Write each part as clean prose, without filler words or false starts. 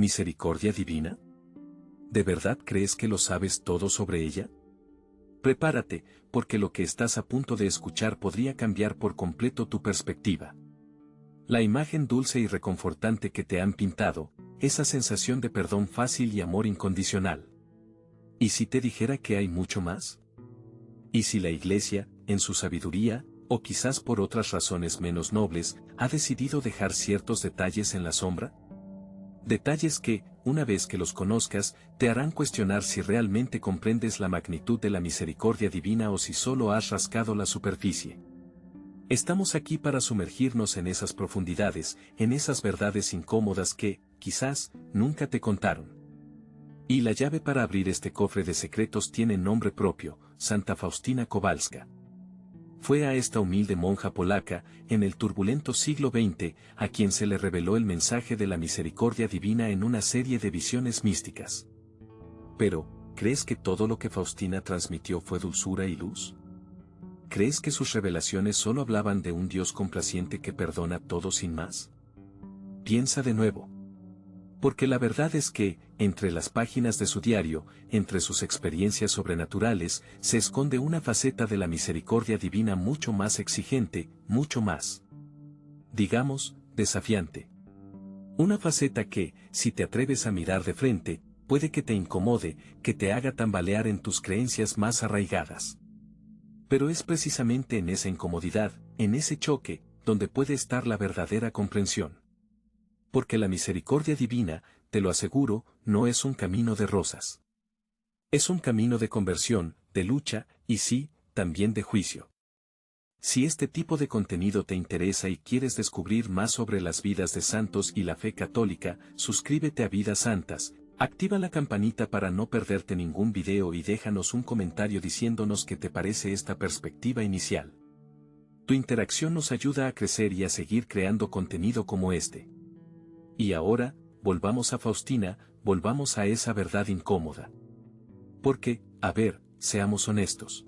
¿Misericordia divina? ¿De verdad crees que lo sabes todo sobre ella? Prepárate, porque lo que estás a punto de escuchar podría cambiar por completo tu perspectiva. La imagen dulce y reconfortante que te han pintado, esa sensación de perdón fácil y amor incondicional. ¿Y si te dijera que hay mucho más? ¿Y si la Iglesia, en su sabiduría, o quizás por otras razones menos nobles, ha decidido dejar ciertos detalles en la sombra? Detalles que, una vez que los conozcas, te harán cuestionar si realmente comprendes la magnitud de la misericordia divina o si solo has rascado la superficie. Estamos aquí para sumergirnos en esas profundidades, en esas verdades incómodas que, quizás, nunca te contaron. Y la llave para abrir este cofre de secretos tiene nombre propio, Santa Faustina Kowalska. Fue a esta humilde monja polaca, en el turbulento siglo XX, a quien se le reveló el mensaje de la misericordia divina en una serie de visiones místicas. Pero, ¿crees que todo lo que Faustina transmitió fue dulzura y luz? ¿Crees que sus revelaciones solo hablaban de un Dios complaciente que perdona todo sin más? Piensa de nuevo. Porque la verdad es que, entre las páginas de su diario, entre sus experiencias sobrenaturales, se esconde una faceta de la misericordia divina mucho más exigente, mucho más, digamos, desafiante. Una faceta que, si te atreves a mirar de frente, puede que te incomode, que te haga tambalear en tus creencias más arraigadas. Pero es precisamente en esa incomodidad, en ese choque, donde puede estar la verdadera comprensión. Porque la misericordia divina, te lo aseguro, no es un camino de rosas. Es un camino de conversión, de lucha, y sí, también de juicio. Si este tipo de contenido te interesa y quieres descubrir más sobre las vidas de santos y la fe católica, suscríbete a Vidas Santas, activa la campanita para no perderte ningún video y déjanos un comentario diciéndonos qué te parece esta perspectiva inicial. Tu interacción nos ayuda a crecer y a seguir creando contenido como este. Y ahora, volvamos a Faustina, volvamos a esa verdad incómoda. Porque, a ver, seamos honestos.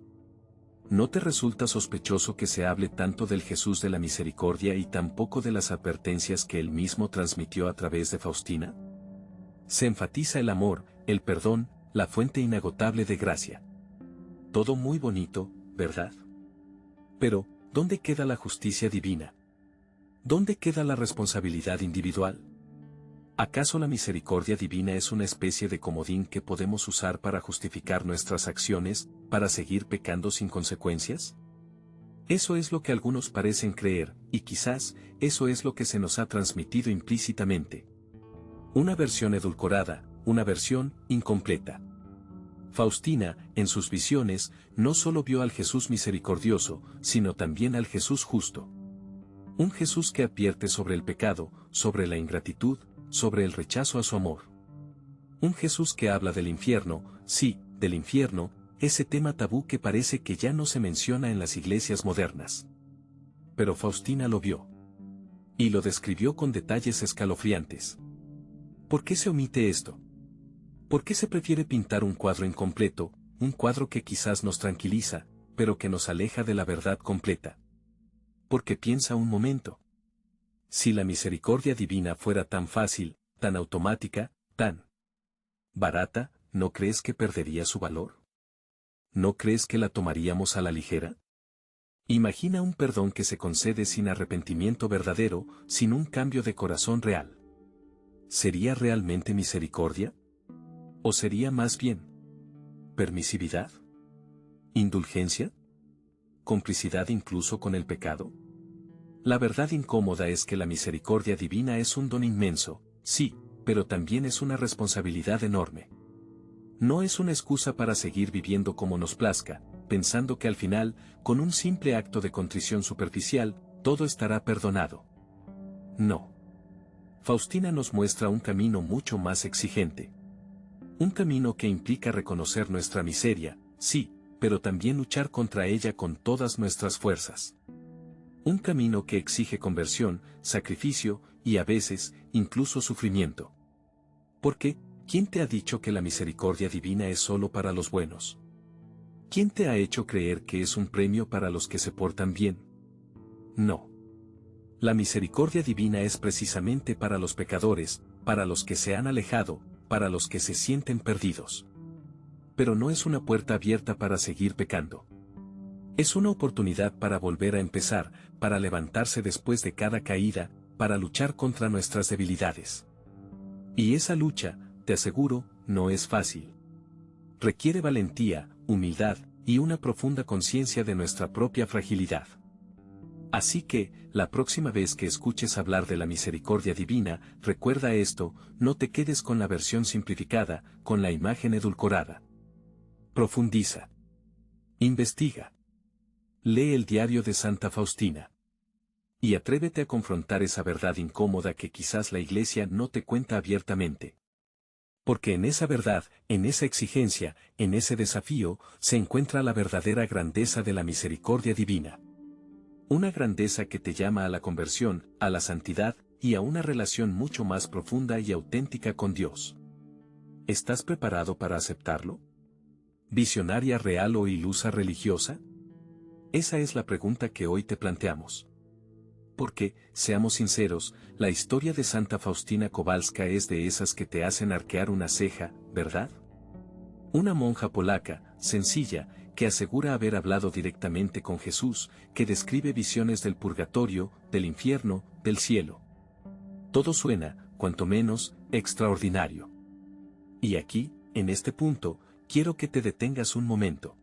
¿No te resulta sospechoso que se hable tanto del Jesús de la misericordia y tan poco de las advertencias que él mismo transmitió a través de Faustina? Se enfatiza el amor, el perdón, la fuente inagotable de gracia. Todo muy bonito, ¿verdad? Pero, ¿dónde queda la justicia divina? ¿Dónde queda la responsabilidad individual? ¿Acaso la misericordia divina es una especie de comodín que podemos usar para justificar nuestras acciones, para seguir pecando sin consecuencias? Eso es lo que algunos parecen creer, y quizás, eso es lo que se nos ha transmitido implícitamente. Una versión edulcorada, una versión incompleta. Faustina, en sus visiones, no solo vio al Jesús misericordioso, sino también al Jesús justo. Un Jesús que advierte sobre el pecado, sobre la ingratitud, sobre el rechazo a su amor. Un Jesús que habla del infierno, sí, del infierno, ese tema tabú que parece que ya no se menciona en las iglesias modernas. Pero Faustina lo vio. Y lo describió con detalles escalofriantes. ¿Por qué se omite esto? ¿Por qué se prefiere pintar un cuadro incompleto, un cuadro que quizás nos tranquiliza, pero que nos aleja de la verdad completa? Porque piensa un momento. Si la misericordia divina fuera tan fácil, tan automática, tan barata, ¿no crees que perdería su valor? ¿No crees que la tomaríamos a la ligera? Imagina un perdón que se concede sin arrepentimiento verdadero, sin un cambio de corazón real. ¿Sería realmente misericordia? ¿O sería más bien permisividad? ¿Indulgencia? ¿Complicidad incluso con el pecado? La verdad incómoda es que la misericordia divina es un don inmenso, sí, pero también es una responsabilidad enorme. No es una excusa para seguir viviendo como nos plazca, pensando que al final, con un simple acto de contrición superficial, todo estará perdonado. No. Faustina nos muestra un camino mucho más exigente. Un camino que implica reconocer nuestra miseria, sí, pero también luchar contra ella con todas nuestras fuerzas. Un camino que exige conversión, sacrificio, y a veces, incluso sufrimiento. Porque, ¿quién te ha dicho que la misericordia divina es solo para los buenos? ¿Quién te ha hecho creer que es un premio para los que se portan bien? No. La misericordia divina es precisamente para los pecadores, para los que se han alejado, para los que se sienten perdidos. Pero no es una puerta abierta para seguir pecando. Es una oportunidad para volver a empezar, para levantarse después de cada caída, para luchar contra nuestras debilidades. Y esa lucha, te aseguro, no es fácil. Requiere valentía, humildad, y una profunda conciencia de nuestra propia fragilidad. Así que, la próxima vez que escuches hablar de la misericordia divina, recuerda esto, no te quedes con la versión simplificada, con la imagen edulcorada. Profundiza. Investiga. Lee el diario de Santa Faustina. Y atrévete a confrontar esa verdad incómoda que quizás la Iglesia no te cuenta abiertamente. Porque en esa verdad, en esa exigencia, en ese desafío, se encuentra la verdadera grandeza de la misericordia divina. Una grandeza que te llama a la conversión, a la santidad, y a una relación mucho más profunda y auténtica con Dios. ¿Estás preparado para aceptarlo? ¿Visionaria real o ilusa religiosa? Esa es la pregunta que hoy te planteamos. Porque, seamos sinceros, la historia de Santa Faustina Kowalska es de esas que te hacen arquear una ceja, ¿verdad? Una monja polaca, sencilla, que asegura haber hablado directamente con Jesús, que describe visiones del purgatorio, del infierno, del cielo. Todo suena, cuanto menos, extraordinario. Y aquí, en este punto, quiero que te detengas un momento.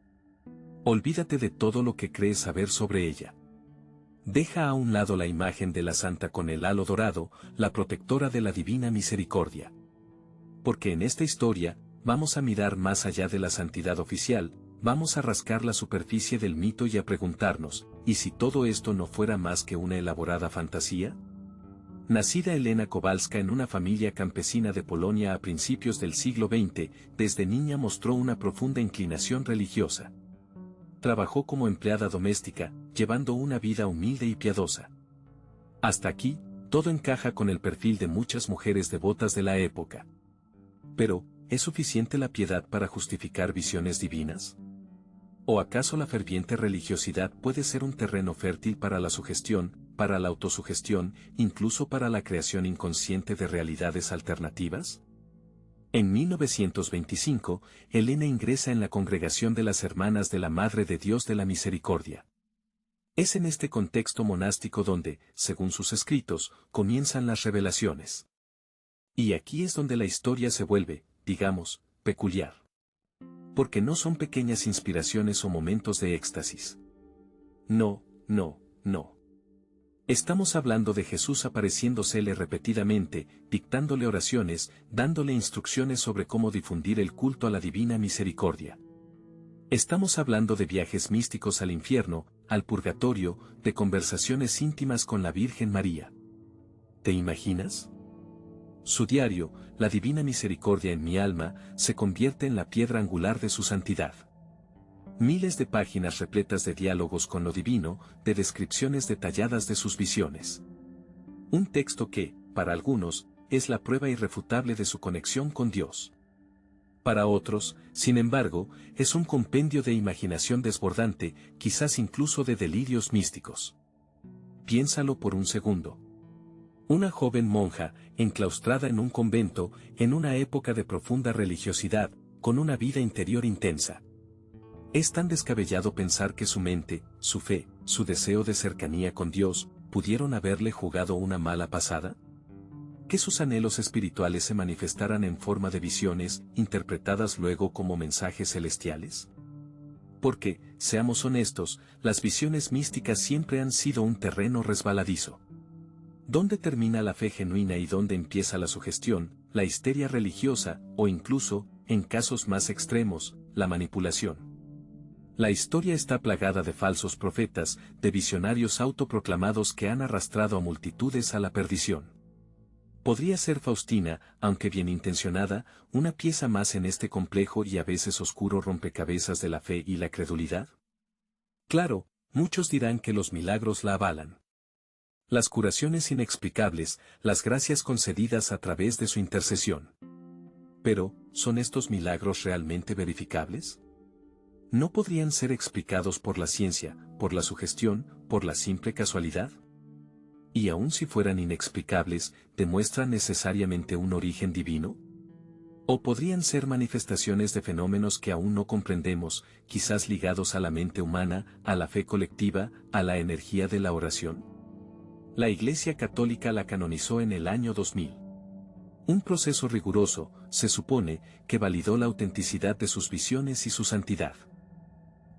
Olvídate de todo lo que crees saber sobre ella. Deja a un lado la imagen de la santa con el halo dorado, la protectora de la divina misericordia. Porque en esta historia, vamos a mirar más allá de la santidad oficial, vamos a rascar la superficie del mito y a preguntarnos, ¿y si todo esto no fuera más que una elaborada fantasía? Nacida Elena Kowalska en una familia campesina de Polonia a principios del siglo XX, desde niña mostró una profunda inclinación religiosa. Trabajó como empleada doméstica, llevando una vida humilde y piadosa. Hasta aquí, todo encaja con el perfil de muchas mujeres devotas de la época. Pero, ¿es suficiente la piedad para justificar visiones divinas? ¿O acaso la ferviente religiosidad puede ser un terreno fértil para la sugestión, para la autosugestión, incluso para la creación inconsciente de realidades alternativas? En 1925, Elena ingresa en la congregación de las Hermanas de la Madre de Dios de la Misericordia. Es en este contexto monástico donde, según sus escritos, comienzan las revelaciones. Y aquí es donde la historia se vuelve, digamos, peculiar. Porque no son pequeñas inspiraciones o momentos de éxtasis. No, no, no. Estamos hablando de Jesús apareciéndosele repetidamente, dictándole oraciones, dándole instrucciones sobre cómo difundir el culto a la divina misericordia. Estamos hablando de viajes místicos al infierno, al purgatorio, de conversaciones íntimas con la Virgen María. ¿Te imaginas? Su diario, La Divina Misericordia en mi alma, se convierte en la piedra angular de su santidad. Miles de páginas repletas de diálogos con lo divino, de descripciones detalladas de sus visiones. Un texto que, para algunos, es la prueba irrefutable de su conexión con Dios. Para otros, sin embargo, es un compendio de imaginación desbordante, quizás incluso de delirios místicos. Piénsalo por un segundo. Una joven monja, enclaustrada en un convento, en una época de profunda religiosidad, con una vida interior intensa. ¿Es tan descabellado pensar que su mente, su fe, su deseo de cercanía con Dios, pudieron haberle jugado una mala pasada? ¿Que sus anhelos espirituales se manifestaran en forma de visiones, interpretadas luego como mensajes celestiales? Porque, seamos honestos, las visiones místicas siempre han sido un terreno resbaladizo. ¿Dónde termina la fe genuina y dónde empieza la sugestión, la histeria religiosa, o incluso, en casos más extremos, la manipulación? La historia está plagada de falsos profetas, de visionarios autoproclamados que han arrastrado a multitudes a la perdición. ¿Podría ser Faustina, aunque bien intencionada, una pieza más en este complejo y a veces oscuro rompecabezas de la fe y la credulidad? Claro, muchos dirán que los milagros la avalan. Las curaciones inexplicables, las gracias concedidas a través de su intercesión. Pero, ¿son estos milagros realmente verificables? ¿No podrían ser explicados por la ciencia, por la sugestión, por la simple casualidad? Y aun si fueran inexplicables, ¿demuestran necesariamente un origen divino? ¿O podrían ser manifestaciones de fenómenos que aún no comprendemos, quizás ligados a la mente humana, a la fe colectiva, a la energía de la oración? La Iglesia Católica la canonizó en el año 2000. Un proceso riguroso, se supone, que validó la autenticidad de sus visiones y su santidad.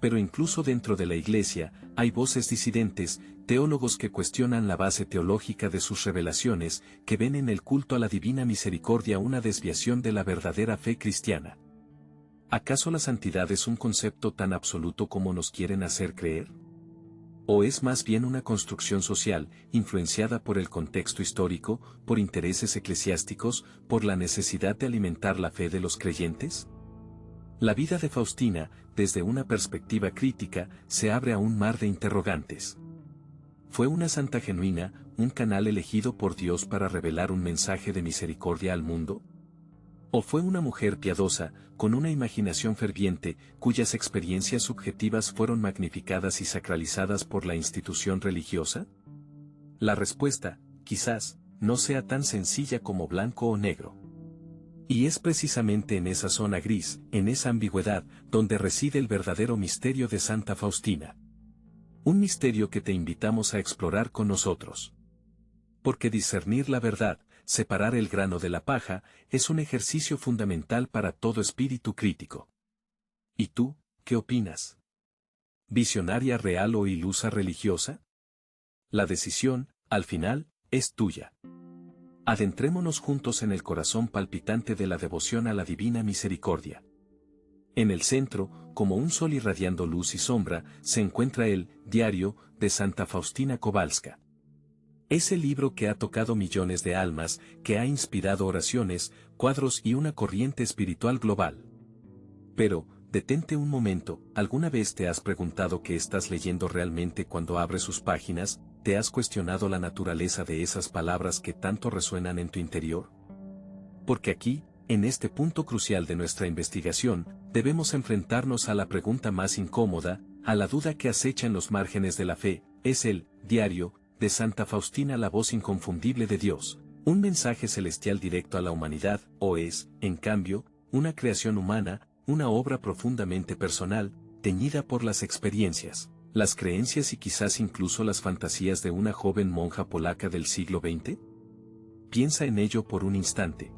Pero incluso dentro de la Iglesia, hay voces disidentes, teólogos que cuestionan la base teológica de sus revelaciones, que ven en el culto a la divina misericordia una desviación de la verdadera fe cristiana. ¿Acaso la santidad es un concepto tan absoluto como nos quieren hacer creer? ¿O es más bien una construcción social, influenciada por el contexto histórico, por intereses eclesiásticos, por la necesidad de alimentar la fe de los creyentes? La vida de Faustina, desde una perspectiva crítica, se abre a un mar de interrogantes. ¿Fue una santa genuina, un canal elegido por Dios para revelar un mensaje de misericordia al mundo? ¿O fue una mujer piadosa, con una imaginación ferviente, cuyas experiencias subjetivas fueron magnificadas y sacralizadas por la institución religiosa? La respuesta, quizás, no sea tan sencilla como blanco o negro. Y es precisamente en esa zona gris, en esa ambigüedad, donde reside el verdadero misterio de Santa Faustina. Un misterio que te invitamos a explorar con nosotros. Porque discernir la verdad, separar el grano de la paja, es un ejercicio fundamental para todo espíritu crítico. ¿Y tú, qué opinas? ¿Visionaria real o ilusa religiosa? La decisión, al final, es tuya. Adentrémonos juntos en el corazón palpitante de la devoción a la divina misericordia. En el centro, como un sol irradiando luz y sombra, se encuentra el Diario de Santa Faustina Kowalska. Ese libro que ha tocado millones de almas, que ha inspirado oraciones, cuadros y una corriente espiritual global. Pero, detente un momento, ¿alguna vez te has preguntado qué estás leyendo realmente cuando abres sus páginas? ¿Te has cuestionado la naturaleza de esas palabras que tanto resuenan en tu interior? Porque aquí, en este punto crucial de nuestra investigación, debemos enfrentarnos a la pregunta más incómoda, a la duda que acecha en los márgenes de la fe. ¿Es el Diario de Santa Faustina la voz inconfundible de Dios, un mensaje celestial directo a la humanidad, o es, en cambio, una creación humana, una obra profundamente personal, teñida por las experiencias, las creencias y quizás incluso las fantasías de una joven monja polaca del siglo XX? Piensa en ello por un instante.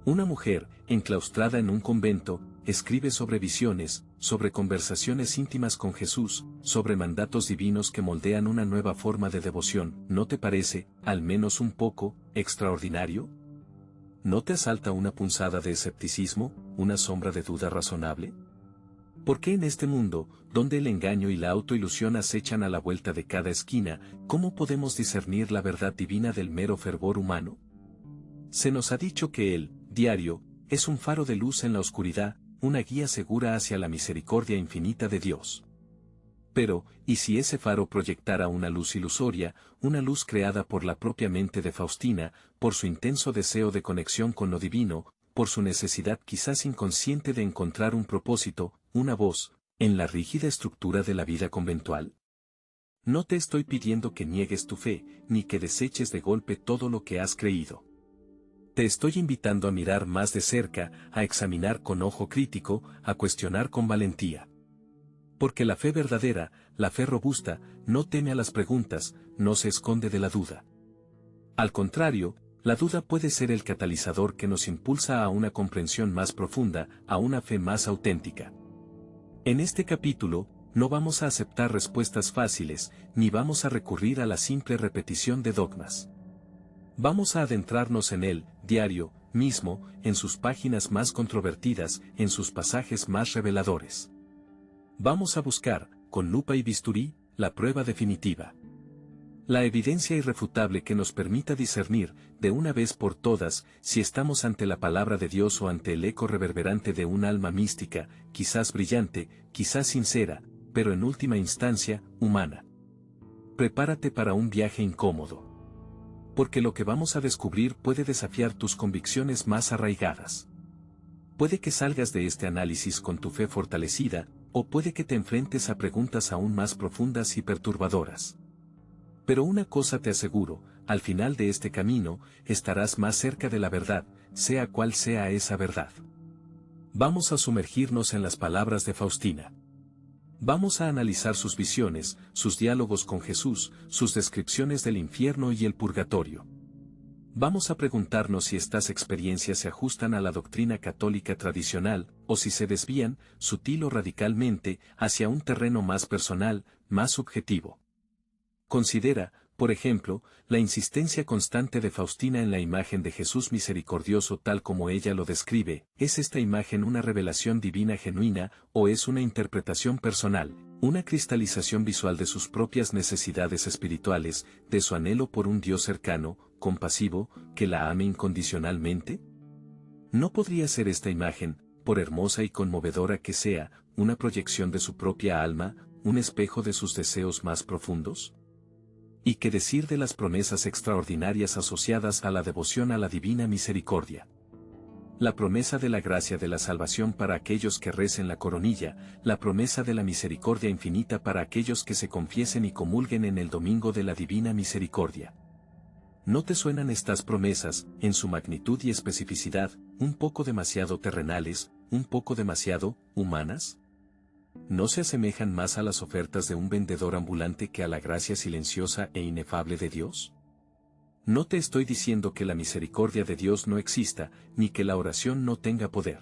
Una mujer, enclaustrada en un convento, escribe sobre visiones, sobre conversaciones íntimas con Jesús, sobre mandatos divinos que moldean una nueva forma de devoción. ¿No te parece, al menos un poco, extraordinario? ¿No te asalta una punzada de escepticismo, una sombra de duda razonable? ¿Por qué en este mundo, donde el engaño y la autoilusión acechan a la vuelta de cada esquina, cómo podemos discernir la verdad divina del mero fervor humano? Se nos ha dicho que el Diario es un faro de luz en la oscuridad, una guía segura hacia la misericordia infinita de Dios. Pero, ¿y si ese faro proyectara una luz ilusoria, una luz creada por la propia mente de Faustina, por su intenso deseo de conexión con lo divino, por su necesidad quizás inconsciente de encontrar un propósito, una voz, en la rígida estructura de la vida conventual? No te estoy pidiendo que niegues tu fe, ni que deseches de golpe todo lo que has creído. Te estoy invitando a mirar más de cerca, a examinar con ojo crítico, a cuestionar con valentía. Porque la fe verdadera, la fe robusta, no teme a las preguntas, no se esconde de la duda. Al contrario, la duda puede ser el catalizador que nos impulsa a una comprensión más profunda, a una fe más auténtica. En este capítulo, no vamos a aceptar respuestas fáciles, ni vamos a recurrir a la simple repetición de dogmas. Vamos a adentrarnos en el Diario mismo, en sus páginas más controvertidas, en sus pasajes más reveladores. Vamos a buscar, con lupa y bisturí, la prueba definitiva. La evidencia irrefutable que nos permita discernir, de una vez por todas, si estamos ante la palabra de Dios o ante el eco reverberante de un alma mística, quizás brillante, quizás sincera, pero en última instancia, humana. Prepárate para un viaje incómodo. Porque lo que vamos a descubrir puede desafiar tus convicciones más arraigadas. Puede que salgas de este análisis con tu fe fortalecida, o puede que te enfrentes a preguntas aún más profundas y perturbadoras. Pero una cosa te aseguro, al final de este camino, estarás más cerca de la verdad, sea cual sea esa verdad. Vamos a sumergirnos en las palabras de Faustina. Vamos a analizar sus visiones, sus diálogos con Jesús, sus descripciones del infierno y el purgatorio. Vamos a preguntarnos si estas experiencias se ajustan a la doctrina católica tradicional, o si se desvían, sutil o radicalmente, hacia un terreno más personal, más subjetivo. Considera, por ejemplo, la insistencia constante de Faustina en la imagen de Jesús misericordioso tal como ella lo describe. ¿Es esta imagen una revelación divina genuina, o es una interpretación personal, una cristalización visual de sus propias necesidades espirituales, de su anhelo por un Dios cercano, compasivo, que la ame incondicionalmente? ¿No podría ser esta imagen, por hermosa y conmovedora que sea, una proyección de su propia alma, un espejo de sus deseos más profundos? ¿Y qué decir de las promesas extraordinarias asociadas a la devoción a la divina misericordia? La promesa de la gracia de la salvación para aquellos que recen la coronilla, la promesa de la misericordia infinita para aquellos que se confiesen y comulguen en el domingo de la divina misericordia. ¿No te suenan estas promesas, en su magnitud y especificidad, un poco demasiado terrenales, un poco demasiado humanas? ¿No se asemejan más a las ofertas de un vendedor ambulante que a la gracia silenciosa e inefable de Dios? No te estoy diciendo que la misericordia de Dios no exista, ni que la oración no tenga poder.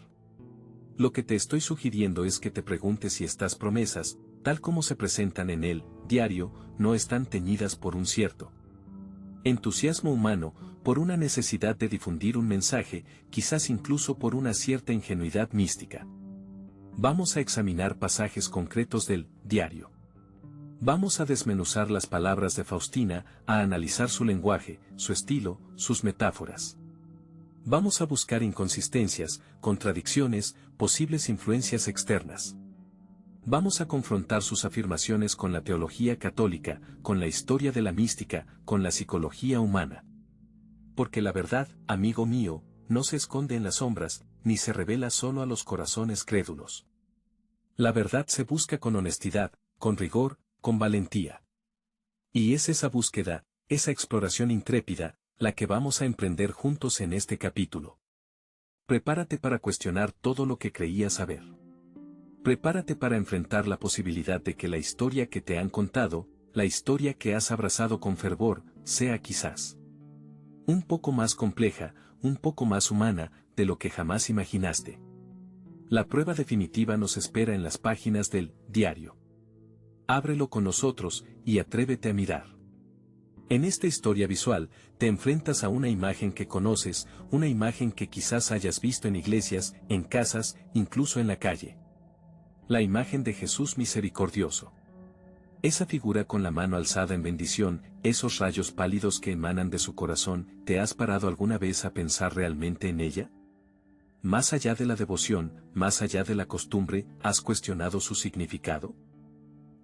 Lo que te estoy sugiriendo es que te preguntes si estas promesas, tal como se presentan en el diario, no están teñidas por un cierto entusiasmo humano, por una necesidad de difundir un mensaje, quizás incluso por una cierta ingenuidad mística. Vamos a examinar pasajes concretos del diario. Vamos a desmenuzar las palabras de Faustina, a analizar su lenguaje, su estilo, sus metáforas. Vamos a buscar inconsistencias, contradicciones, posibles influencias externas. Vamos a confrontar sus afirmaciones con la teología católica, con la historia de la mística, con la psicología humana. Porque la verdad, amigo mío, no se esconde en las sombras, ni se revela solo a los corazones crédulos. La verdad se busca con honestidad, con rigor, con valentía. Y es esa búsqueda, esa exploración intrépida, la que vamos a emprender juntos en este capítulo. Prepárate para cuestionar todo lo que creías saber. Prepárate para enfrentar la posibilidad de que la historia que te han contado, la historia que has abrazado con fervor, sea quizás un poco más compleja, un poco más humana, de lo que jamás imaginaste. La prueba definitiva nos espera en las páginas del diario. Ábrelo con nosotros, y atrévete a mirar. En esta historia visual, te enfrentas a una imagen que conoces, una imagen que quizás hayas visto en iglesias, en casas, incluso en la calle. La imagen de Jesús misericordioso. Esa figura con la mano alzada en bendición, esos rayos pálidos que emanan de su corazón, ¿te has parado alguna vez a pensar realmente en ella? Más allá de la devoción, más allá de la costumbre, ¿has cuestionado su significado?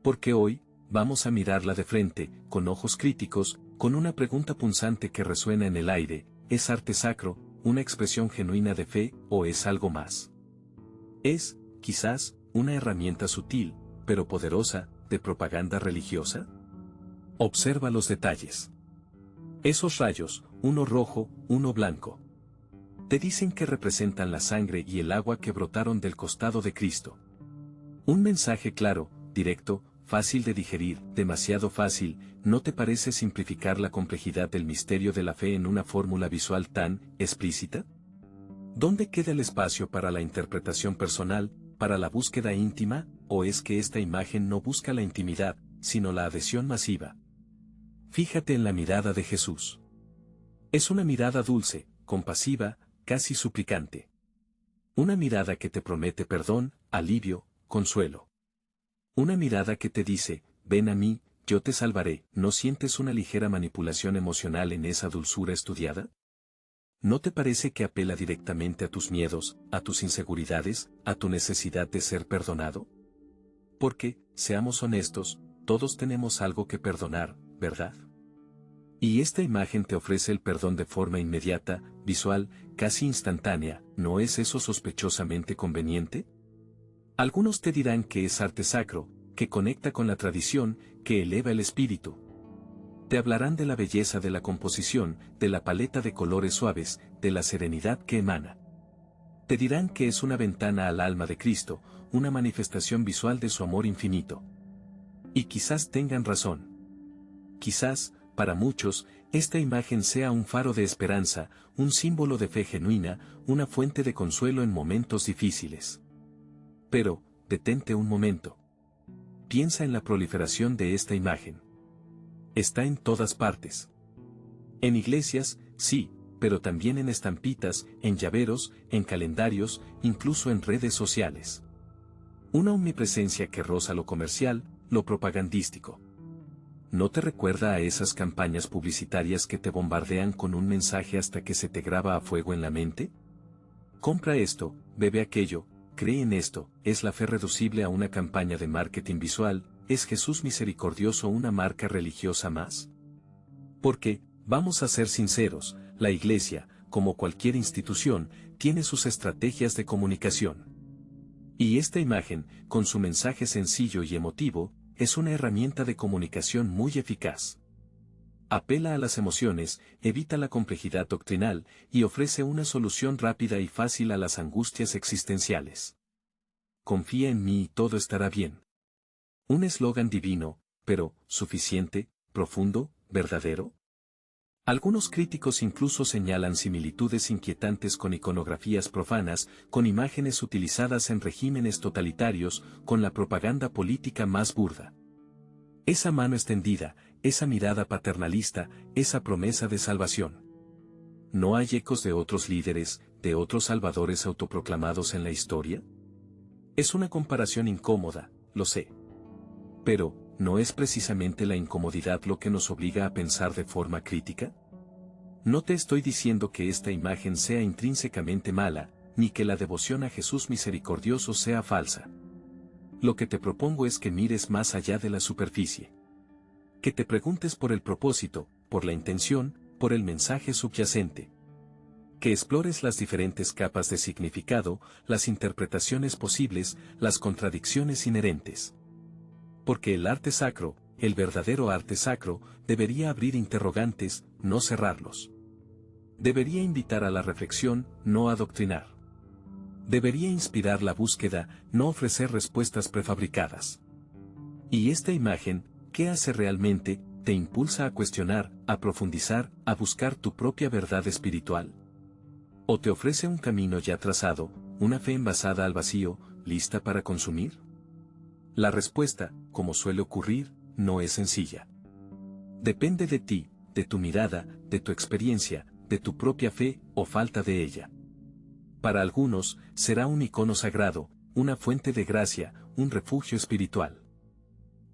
Porque hoy, vamos a mirarla de frente, con ojos críticos, con una pregunta punzante que resuena en el aire: ¿es arte sacro, una expresión genuina de fe, o es algo más? ¿Es, quizás, una herramienta sutil, pero poderosa, de propaganda religiosa? Observa los detalles. Esos rayos, uno rojo, uno blanco, te dicen que representan la sangre y el agua que brotaron del costado de Cristo. Un mensaje claro, directo, fácil de digerir, demasiado fácil. ¿No te parece simplificar la complejidad del misterio de la fe en una fórmula visual tan explícita? ¿Dónde queda el espacio para la interpretación personal, para la búsqueda íntima, o es que esta imagen no busca la intimidad, sino la adhesión masiva? Fíjate en la mirada de Jesús. Es una mirada dulce, compasiva, casi suplicante. Una mirada que te promete perdón, alivio, consuelo. Una mirada que te dice: ven a mí, yo te salvaré. ¿No sientes una ligera manipulación emocional en esa dulzura estudiada? ¿No te parece que apela directamente a tus miedos, a tus inseguridades, a tu necesidad de ser perdonado? Porque, seamos honestos, todos tenemos algo que perdonar, ¿verdad? Y esta imagen te ofrece el perdón de forma inmediata, visual, casi instantánea. ¿No es eso sospechosamente conveniente? Algunos te dirán que es arte sacro, que conecta con la tradición, que eleva el espíritu. Te hablarán de la belleza de la composición, de la paleta de colores suaves, de la serenidad que emana. Te dirán que es una ventana al alma de Cristo, una manifestación visual de su amor infinito. Y quizás tengan razón. Quizás, para muchos, esta imagen sea un faro de esperanza, un símbolo de fe genuina, una fuente de consuelo en momentos difíciles. Pero, detente un momento. Piensa en la proliferación de esta imagen. Está en todas partes. En iglesias, sí, pero también en estampitas, en llaveros, en calendarios, incluso en redes sociales. Una omnipresencia que roza lo comercial, lo propagandístico. ¿No te recuerda a esas campañas publicitarias que te bombardean con un mensaje hasta que se te graba a fuego en la mente? Compra esto, bebe aquello, cree en esto. ¿Es la fe reducible a una campaña de marketing visual? ¿Es Jesús misericordioso una marca religiosa más? Porque, vamos a ser sinceros, la Iglesia, como cualquier institución, tiene sus estrategias de comunicación. Y esta imagen, con su mensaje sencillo y emotivo, es una herramienta de comunicación muy eficaz. Apela a las emociones, evita la complejidad doctrinal, y ofrece una solución rápida y fácil a las angustias existenciales. Confía en mí y todo estará bien. Un eslogan divino, pero, ¿suficiente, profundo, verdadero? Algunos críticos incluso señalan similitudes inquietantes con iconografías profanas, con imágenes utilizadas en regímenes totalitarios, con la propaganda política más burda. Esa mano extendida, esa mirada paternalista, esa promesa de salvación. ¿No hay ecos de otros líderes, de otros salvadores autoproclamados en la historia? Es una comparación incómoda, lo sé. Pero, ¿no es precisamente la incomodidad lo que nos obliga a pensar de forma crítica? No te estoy diciendo que esta imagen sea intrínsecamente mala, ni que la devoción a Jesús misericordioso sea falsa. Lo que te propongo es que mires más allá de la superficie. Que te preguntes por el propósito, por la intención, por el mensaje subyacente. Que explores las diferentes capas de significado, las interpretaciones posibles, las contradicciones inherentes. Porque el arte sacro, el verdadero arte sacro, debería abrir interrogantes, no cerrarlos. Debería invitar a la reflexión, no adoctrinar. Debería inspirar la búsqueda, no ofrecer respuestas prefabricadas. Y esta imagen, ¿qué hace realmente? Te impulsa a cuestionar, a profundizar, a buscar tu propia verdad espiritual. ¿O te ofrece un camino ya trazado, una fe envasada al vacío, lista para consumir? La respuesta, como suele ocurrir, no es sencilla. Depende de ti, de tu mirada, de tu experiencia, de tu propia fe o falta de ella. Para algunos, será un icono sagrado, una fuente de gracia, un refugio espiritual.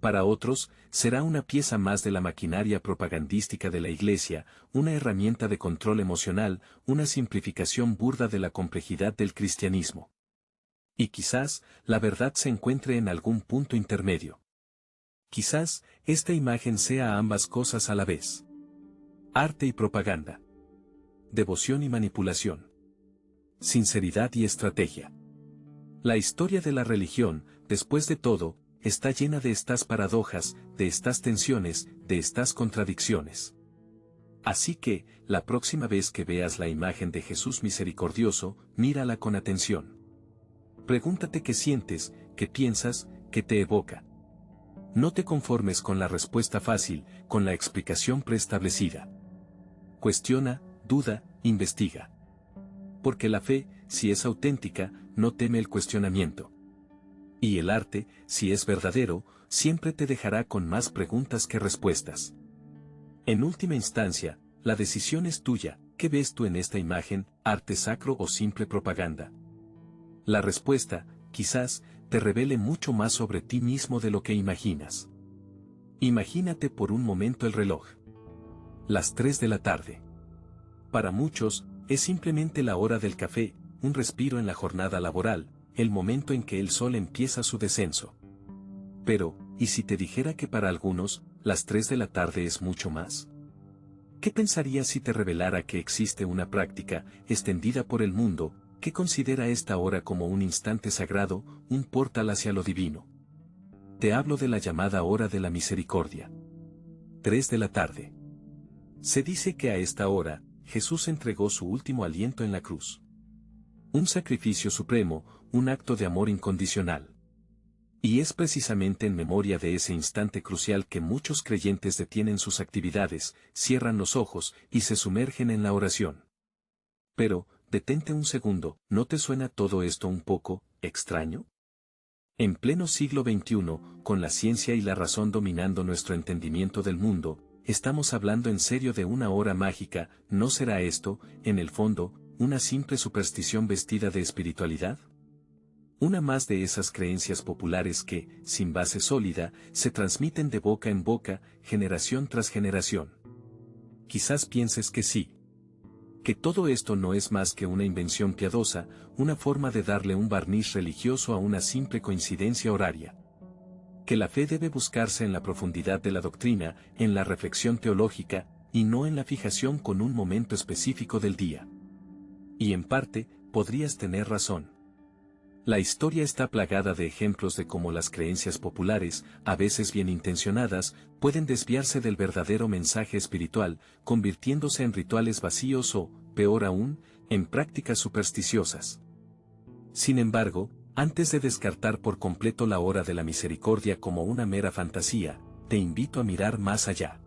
Para otros, será una pieza más de la maquinaria propagandística de la Iglesia, una herramienta de control emocional, una simplificación burda de la complejidad del cristianismo. Y quizás, la verdad se encuentre en algún punto intermedio. Quizás, esta imagen sea ambas cosas a la vez. Arte y propaganda. Devoción y manipulación. Sinceridad y estrategia. La historia de la religión, después de todo, está llena de estas paradojas, de estas tensiones, de estas contradicciones. Así que, la próxima vez que veas la imagen de Jesús misericordioso, mírala con atención. Pregúntate qué sientes, qué piensas, qué te evoca. No te conformes con la respuesta fácil, con la explicación preestablecida. Cuestiona, duda, investiga. Porque la fe, si es auténtica, no teme el cuestionamiento. Y el arte, si es verdadero, siempre te dejará con más preguntas que respuestas. En última instancia, la decisión es tuya. ¿Qué ves tú en esta imagen, arte sacro o simple propaganda? La respuesta, quizás, te revele mucho más sobre ti mismo de lo que imaginas. Imagínate por un momento el reloj. Las 3 de la tarde. Para muchos, es simplemente la hora del café, un respiro en la jornada laboral, el momento en que el sol empieza su descenso. Pero, ¿y si te dijera que para algunos, las 3 de la tarde es mucho más? ¿Qué pensarías si te revelara que existe una práctica, extendida por el mundo, que considera esta hora como un instante sagrado, un portal hacia lo divino? Te hablo de la llamada hora de la misericordia. 3 de la tarde. Se dice que a esta hora, Jesús entregó su último aliento en la cruz. Un sacrificio supremo, un acto de amor incondicional. Y es precisamente en memoria de ese instante crucial que muchos creyentes detienen sus actividades, cierran los ojos y se sumergen en la oración. Pero, detente un segundo, ¿no te suena todo esto un poco extraño? En pleno siglo XXI, con la ciencia y la razón dominando nuestro entendimiento del mundo, estamos hablando en serio de una hora mágica. ¿No será esto, en el fondo, una simple superstición vestida de espiritualidad? Una más de esas creencias populares que, sin base sólida, se transmiten de boca en boca, generación tras generación. Quizás pienses que sí. Que todo esto no es más que una invención piadosa, una forma de darle un barniz religioso a una simple coincidencia horaria. Que la fe debe buscarse en la profundidad de la doctrina, en la reflexión teológica, y no en la fijación con un momento específico del día. Y en parte, podrías tener razón. La historia está plagada de ejemplos de cómo las creencias populares, a veces bien intencionadas, pueden desviarse del verdadero mensaje espiritual, convirtiéndose en rituales vacíos o, peor aún, en prácticas supersticiosas. Sin embargo, antes de descartar por completo la hora de la misericordia como una mera fantasía, te invito a mirar más allá.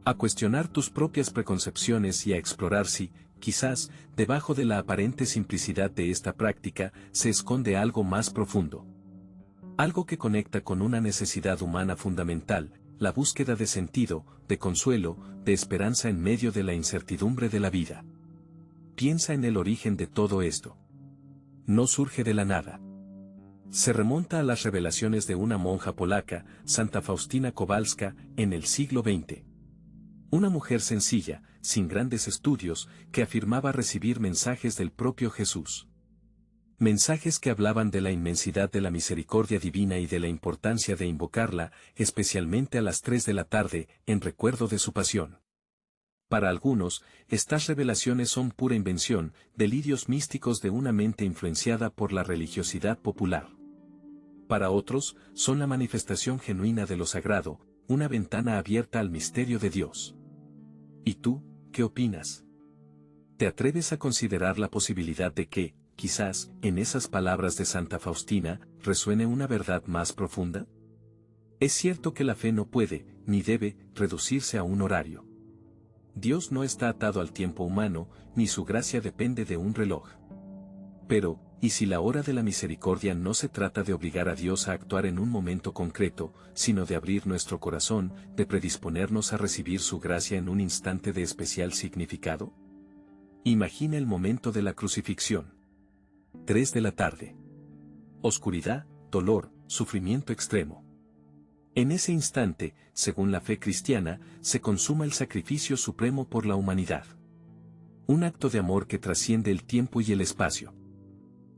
A cuestionar tus propias preconcepciones y a explorar si, quizás, debajo de la aparente simplicidad de esta práctica, se esconde algo más profundo. Algo que conecta con una necesidad humana fundamental, la búsqueda de sentido, de consuelo, de esperanza en medio de la incertidumbre de la vida. Piensa en el origen de todo esto. No surge de la nada. Se remonta a las revelaciones de una monja polaca, Santa Faustina Kowalska, en el siglo XX. Una mujer sencilla, sin grandes estudios, que afirmaba recibir mensajes del propio Jesús. Mensajes que hablaban de la inmensidad de la misericordia divina y de la importancia de invocarla, especialmente a las 3 de la tarde, en recuerdo de su pasión. Para algunos, estas revelaciones son pura invención, delirios místicos de una mente influenciada por la religiosidad popular. Para otros, son la manifestación genuina de lo sagrado, una ventana abierta al misterio de Dios. ¿Y tú, qué opinas? ¿Te atreves a considerar la posibilidad de que, quizás, en esas palabras de Santa Faustina, resuene una verdad más profunda? Es cierto que la fe no puede, ni debe, reducirse a un horario. Dios no está atado al tiempo humano, ni su gracia depende de un reloj. Pero, ¿y si la hora de la misericordia no se trata de obligar a Dios a actuar en un momento concreto, sino de abrir nuestro corazón, de predisponernos a recibir su gracia en un instante de especial significado? Imagina el momento de la crucifixión. 3 de la tarde. Oscuridad, dolor, sufrimiento extremo. En ese instante, según la fe cristiana, se consuma el sacrificio supremo por la humanidad. Un acto de amor que trasciende el tiempo y el espacio.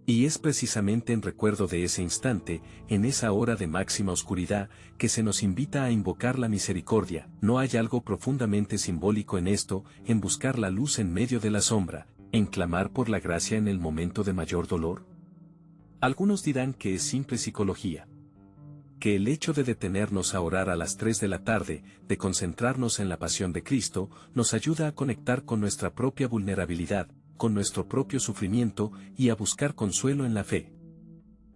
Y es precisamente en recuerdo de ese instante, en esa hora de máxima oscuridad, que se nos invita a invocar la misericordia. ¿No hay algo profundamente simbólico en esto, en buscar la luz en medio de la sombra, en clamar por la gracia en el momento de mayor dolor? Algunos dirán que es simple psicología. Que el hecho de detenernos a orar a las 3 de la tarde, de concentrarnos en la pasión de Cristo, nos ayuda a conectar con nuestra propia vulnerabilidad, con nuestro propio sufrimiento, y a buscar consuelo en la fe.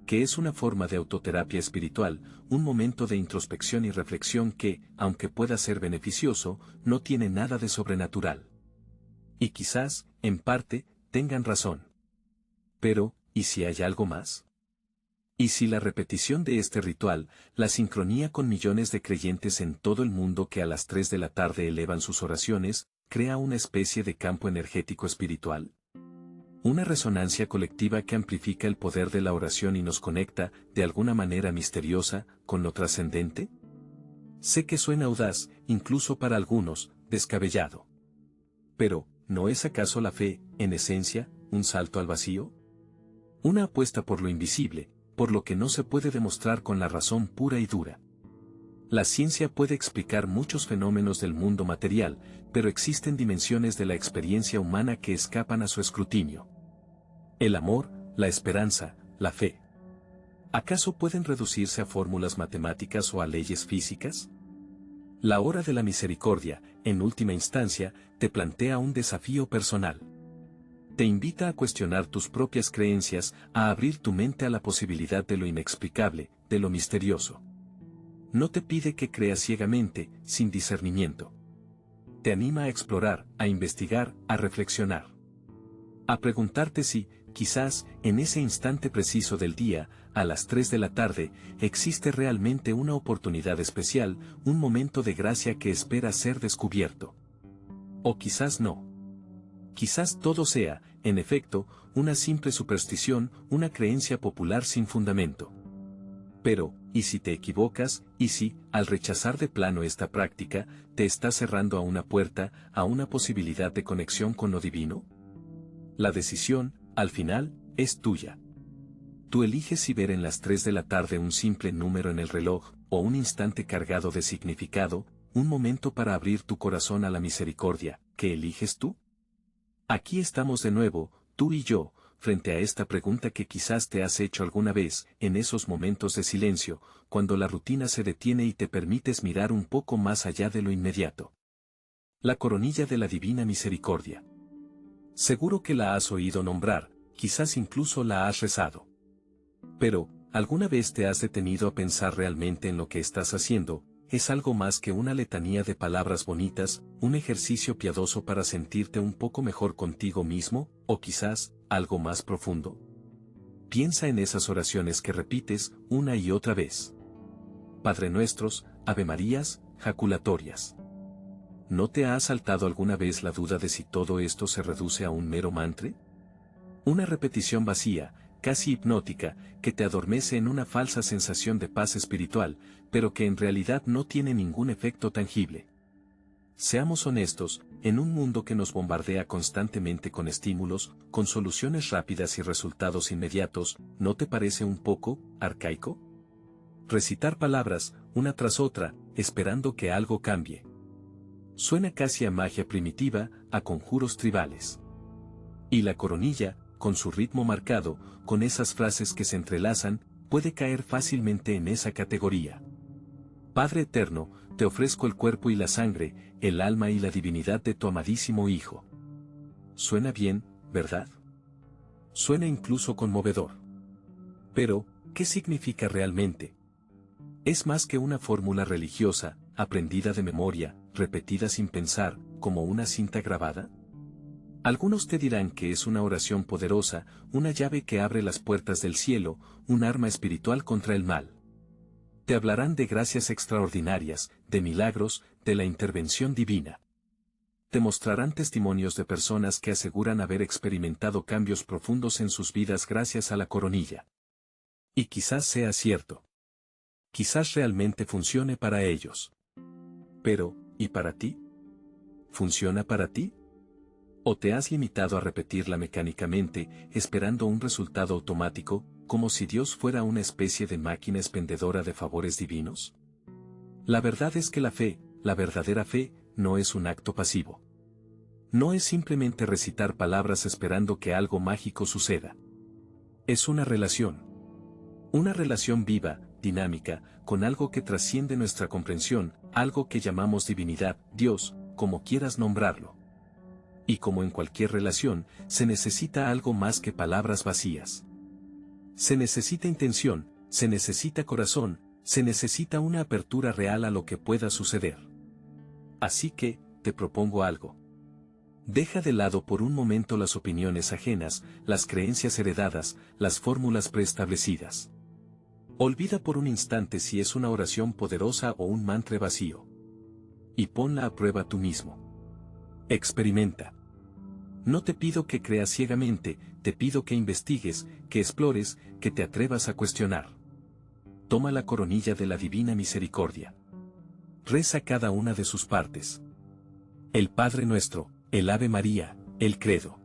Que es una forma de autoterapia espiritual, un momento de introspección y reflexión que, aunque pueda ser beneficioso, no tiene nada de sobrenatural. Y quizás, en parte, tengan razón. Pero, ¿y si hay algo más? ¿Y si la repetición de este ritual, la sincronía con millones de creyentes en todo el mundo que a las 3 de la tarde elevan sus oraciones, crea una especie de campo energético espiritual? Una resonancia colectiva que amplifica el poder de la oración y nos conecta, de alguna manera misteriosa, con lo trascendente? Sé que suena audaz, incluso para algunos, descabellado. Pero, ¿no es acaso la fe, en esencia, un salto al vacío? Una apuesta por lo invisible, por lo que no se puede demostrar con la razón pura y dura. La ciencia puede explicar muchos fenómenos del mundo material, pero existen dimensiones de la experiencia humana que escapan a su escrutinio. El amor, la esperanza, la fe. ¿Acaso pueden reducirse a fórmulas matemáticas o a leyes físicas? La hora de la misericordia, en última instancia, te plantea un desafío personal. Te invita a cuestionar tus propias creencias, a abrir tu mente a la posibilidad de lo inexplicable, de lo misterioso. No te pide que creas ciegamente, sin discernimiento. Te anima a explorar, a investigar, a reflexionar. A preguntarte si, quizás, en ese instante preciso del día, a las 3 de la tarde, existe realmente una oportunidad especial, un momento de gracia que espera ser descubierto. O quizás no. Quizás todo sea, en efecto, una simple superstición, una creencia popular sin fundamento. Pero, ¿y si te equivocas? ¿Y si, al rechazar de plano esta práctica, te estás cerrando a una puerta, a una posibilidad de conexión con lo divino? La decisión, al final, es tuya. Tú eliges si ver en las 3 de la tarde un simple número en el reloj, o un instante cargado de significado, un momento para abrir tu corazón a la misericordia. ¿Qué eliges tú? Aquí estamos de nuevo, tú y yo, frente a esta pregunta que quizás te has hecho alguna vez, en esos momentos de silencio, cuando la rutina se detiene y te permites mirar un poco más allá de lo inmediato. La coronilla de la Divina Misericordia. Seguro que la has oído nombrar, quizás incluso la has rezado. Pero, ¿alguna vez te has detenido a pensar realmente en lo que estás haciendo? ¿Es algo más que una letanía de palabras bonitas, un ejercicio piadoso para sentirte un poco mejor contigo mismo, o quizás, algo más profundo? Piensa en esas oraciones que repites una y otra vez. Padre Nuestros, Ave Marías, jaculatorias. ¿No te ha asaltado alguna vez la duda de si todo esto se reduce a un mero mantra? Una repetición vacía, casi hipnótica, que te adormece en una falsa sensación de paz espiritual, pero que en realidad no tiene ningún efecto tangible. Seamos honestos, en un mundo que nos bombardea constantemente con estímulos, con soluciones rápidas y resultados inmediatos, ¿no te parece un poco arcaico? Recitar palabras, una tras otra, esperando que algo cambie. Suena casi a magia primitiva, a conjuros tribales. Y la coronilla, con su ritmo marcado, con esas frases que se entrelazan, puede caer fácilmente en esa categoría. Padre eterno, te ofrezco el cuerpo y la sangre, el alma y la divinidad de tu amadísimo Hijo. Suena bien, ¿verdad? Suena incluso conmovedor. Pero, ¿qué significa realmente? Es más que una fórmula religiosa, aprendida de memoria, repetida sin pensar, como una cinta grabada. Algunos te dirán que es una oración poderosa, una llave que abre las puertas del cielo, un arma espiritual contra el mal. Te hablarán de gracias extraordinarias, de milagros, de la intervención divina. Te mostrarán testimonios de personas que aseguran haber experimentado cambios profundos en sus vidas gracias a la coronilla. Y quizás sea cierto. Quizás realmente funcione para ellos. Pero, ¿y para ti? ¿Funciona para ti? ¿O te has limitado a repetirla mecánicamente, esperando un resultado automático, como si Dios fuera una especie de máquina expendedora de favores divinos? La verdad es que la fe, la verdadera fe, no es un acto pasivo. No es simplemente recitar palabras esperando que algo mágico suceda. Es una relación. Una relación viva, dinámica, con algo que trasciende nuestra comprensión, algo que llamamos divinidad, Dios, como quieras nombrarlo. Y como en cualquier relación, se necesita algo más que palabras vacías. Se necesita intención, se necesita corazón, se necesita una apertura real a lo que pueda suceder. Así que, te propongo algo. Deja de lado por un momento las opiniones ajenas, las creencias heredadas, las fórmulas preestablecidas. Olvida por un instante si es una oración poderosa o un mantra vacío. Y ponla a prueba tú mismo. Experimenta. No te pido que creas ciegamente, te pido que investigues, que explores, que te atrevas a cuestionar. Toma la coronilla de la Divina Misericordia. Reza cada una de sus partes. El Padre Nuestro, el Ave María, el Credo.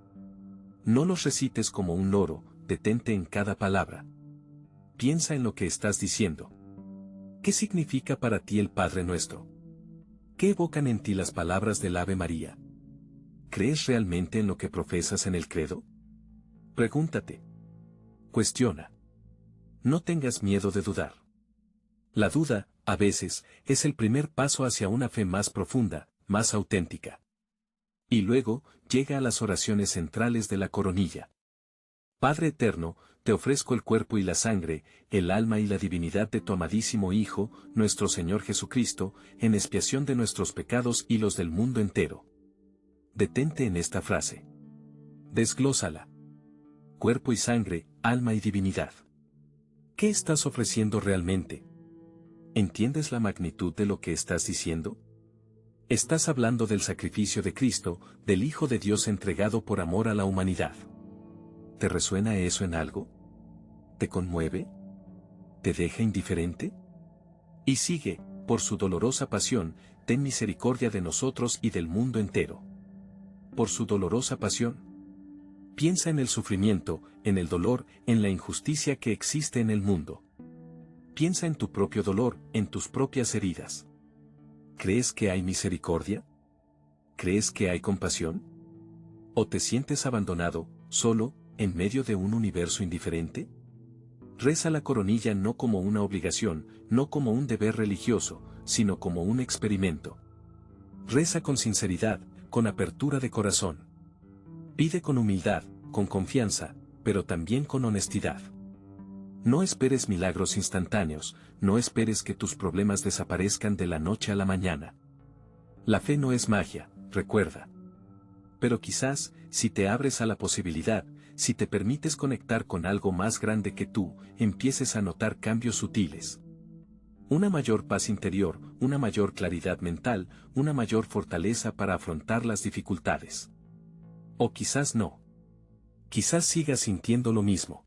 No los recites como un loro, detente en cada palabra. Piensa en lo que estás diciendo. ¿Qué significa para ti el Padre Nuestro? ¿Qué evocan en ti las palabras del Ave María? ¿Crees realmente en lo que profesas en el credo? Pregúntate. Cuestiona. No tengas miedo de dudar. La duda, a veces, es el primer paso hacia una fe más profunda, más auténtica. Y luego, llega a las oraciones centrales de la coronilla. Padre eterno, te ofrezco el cuerpo y la sangre, el alma y la divinidad de tu amadísimo Hijo, nuestro Señor Jesucristo, en expiación de nuestros pecados y los del mundo entero. Detente en esta frase. Desglósala. Cuerpo y sangre, alma y divinidad. ¿Qué estás ofreciendo realmente? ¿Entiendes la magnitud de lo que estás diciendo? Estás hablando del sacrificio de Cristo, del Hijo de Dios entregado por amor a la humanidad. ¿Te resuena eso en algo? ¿Te conmueve? ¿Te deja indiferente? Y sigue, por su dolorosa pasión, ten misericordia de nosotros y del mundo entero. Por su dolorosa pasión. Piensa en el sufrimiento, en el dolor, en la injusticia que existe en el mundo. Piensa en tu propio dolor, en tus propias heridas. ¿Crees que hay misericordia? ¿Crees que hay compasión? ¿O te sientes abandonado, solo, en medio de un universo indiferente? Reza la coronilla no como una obligación, no como un deber religioso, sino como un experimento. Reza con sinceridad, con apertura de corazón. Pide con humildad, con confianza, pero también con honestidad. No esperes milagros instantáneos, no esperes que tus problemas desaparezcan de la noche a la mañana. La fe no es magia, recuerda. Pero quizás, si te abres a la posibilidad, si te permites conectar con algo más grande que tú, empieces a notar cambios sutiles. Una mayor paz interior, una mayor claridad mental, una mayor fortaleza para afrontar las dificultades. O quizás no. Quizás sigas sintiendo lo mismo.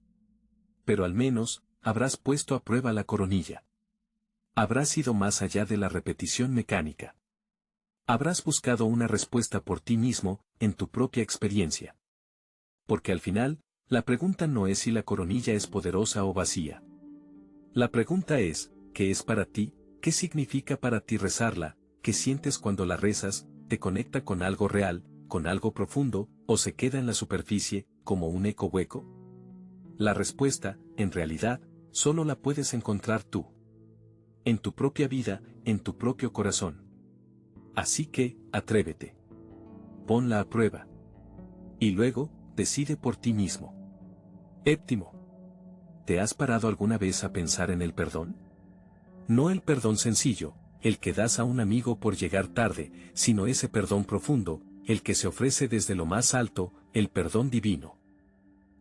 Pero al menos, habrás puesto a prueba la coronilla. Habrás ido más allá de la repetición mecánica. Habrás buscado una respuesta por ti mismo, en tu propia experiencia. Porque al final, la pregunta no es si la coronilla es poderosa o vacía. La pregunta es, ¿qué es para ti? ¿Qué significa para ti rezarla? ¿Qué sientes cuando la rezas? ¿Te conecta con algo real, con algo profundo, o se queda en la superficie, como un eco hueco? La respuesta, en realidad, solo la puedes encontrar tú. En tu propia vida, en tu propio corazón. Así que, atrévete. Ponla a prueba. Y luego, decide por ti mismo. Éptimo. ¿Te has parado alguna vez a pensar en el perdón? No el perdón sencillo, el que das a un amigo por llegar tarde, sino ese perdón profundo, el que se ofrece desde lo más alto, el perdón divino.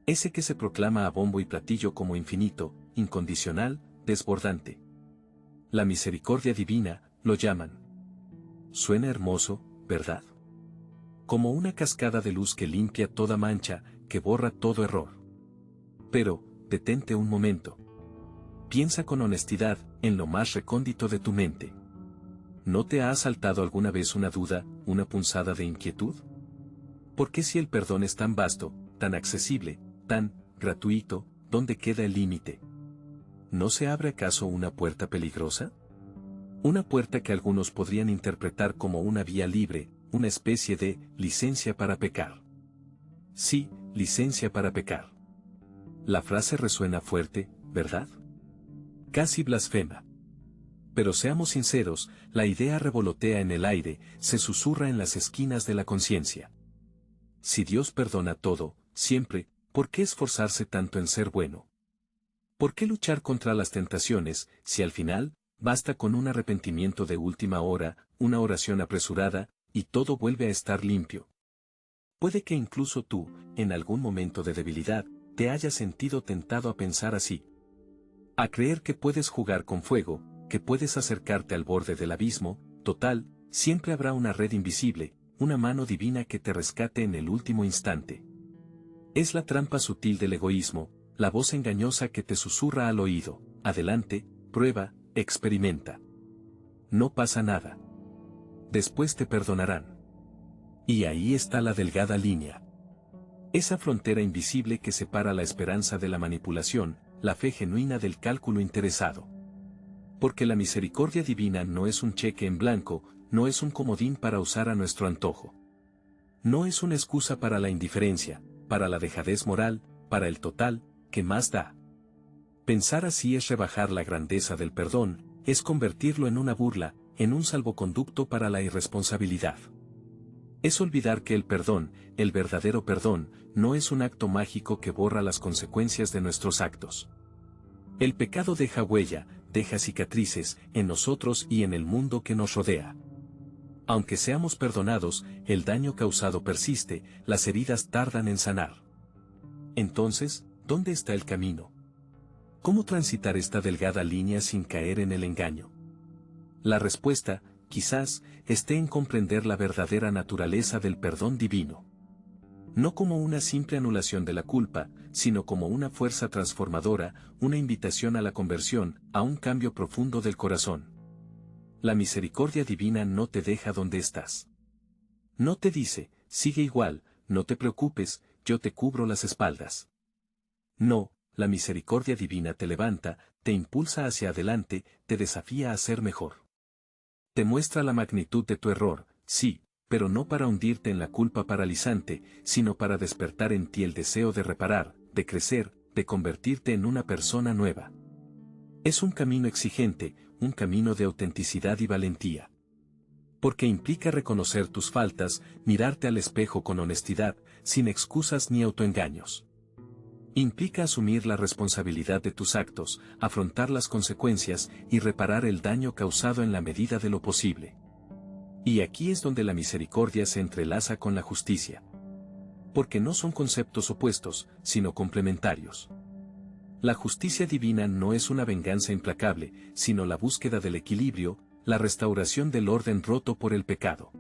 Ese que se proclama a bombo y platillo como infinito, incondicional, desbordante. La misericordia divina, lo llaman. Suena hermoso, ¿verdad? Como una cascada de luz que limpia toda mancha, que borra todo error. Pero, detente un momento. Piensa con honestidad, en lo más recóndito de tu mente. ¿No te ha asaltado alguna vez una duda, una punzada de inquietud? ¿Por qué si el perdón es tan vasto, tan accesible, tan gratuito, dónde queda el límite? ¿No se abre acaso una puerta peligrosa? Una puerta que algunos podrían interpretar como una vía libre, una especie de licencia para pecar. Sí, licencia para pecar. La frase resuena fuerte, ¿verdad? Casi blasfema. Pero seamos sinceros, la idea revolotea en el aire, se susurra en las esquinas de la conciencia. Si Dios perdona todo, siempre, ¿por qué esforzarse tanto en ser bueno? ¿Por qué luchar contra las tentaciones, si al final, basta con un arrepentimiento de última hora, una oración apresurada, y todo vuelve a estar limpio? Puede que incluso tú, en algún momento de debilidad, te hayas sentido tentado a pensar así. A creer que puedes jugar con fuego, que puedes acercarte al borde del abismo, total, siempre habrá una red invisible, una mano divina que te rescate en el último instante. Es la trampa sutil del egoísmo, la voz engañosa que te susurra al oído, adelante, prueba, experimenta. No pasa nada. Después te perdonarán. Y ahí está la delgada línea. Esa frontera invisible que separa la esperanza de la manipulación, la fe genuina del cálculo interesado. Porque la misericordia divina no es un cheque en blanco, no es un comodín para usar a nuestro antojo. No es una excusa para la indiferencia, para la dejadez moral, para el total, ¿qué más da? Pensar así es rebajar la grandeza del perdón, es convertirlo en una burla, en un salvoconducto para la irresponsabilidad. Es olvidar que el perdón, el verdadero perdón, no es un acto mágico que borra las consecuencias de nuestros actos. El pecado deja huella, deja cicatrices, en nosotros y en el mundo que nos rodea. Aunque seamos perdonados, el daño causado persiste, las heridas tardan en sanar. Entonces, ¿dónde está el camino? ¿Cómo transitar esta delgada línea sin caer en el engaño? La respuesta, quizás, esté en comprender la verdadera naturaleza del perdón divino. No como una simple anulación de la culpa, sino como una fuerza transformadora, una invitación a la conversión, a un cambio profundo del corazón. La misericordia divina no te deja donde estás. No te dice, sigue igual, no te preocupes, yo te cubro las espaldas. No, la misericordia divina te levanta, te impulsa hacia adelante, te desafía a ser mejor. Te muestra la magnitud de tu error, sí, pero no para hundirte en la culpa paralizante, sino para despertar en ti el deseo de reparar, de crecer, de convertirte en una persona nueva. Es un camino exigente, un camino de autenticidad y valentía. Porque implica reconocer tus faltas, mirarte al espejo con honestidad, sin excusas ni autoengaños. Implica asumir la responsabilidad de tus actos, afrontar las consecuencias y reparar el daño causado en la medida de lo posible. Y aquí es donde la misericordia se entrelaza con la justicia. Porque no son conceptos opuestos, sino complementarios. La justicia divina no es una venganza implacable, sino la búsqueda del equilibrio, la restauración del orden roto por el pecado.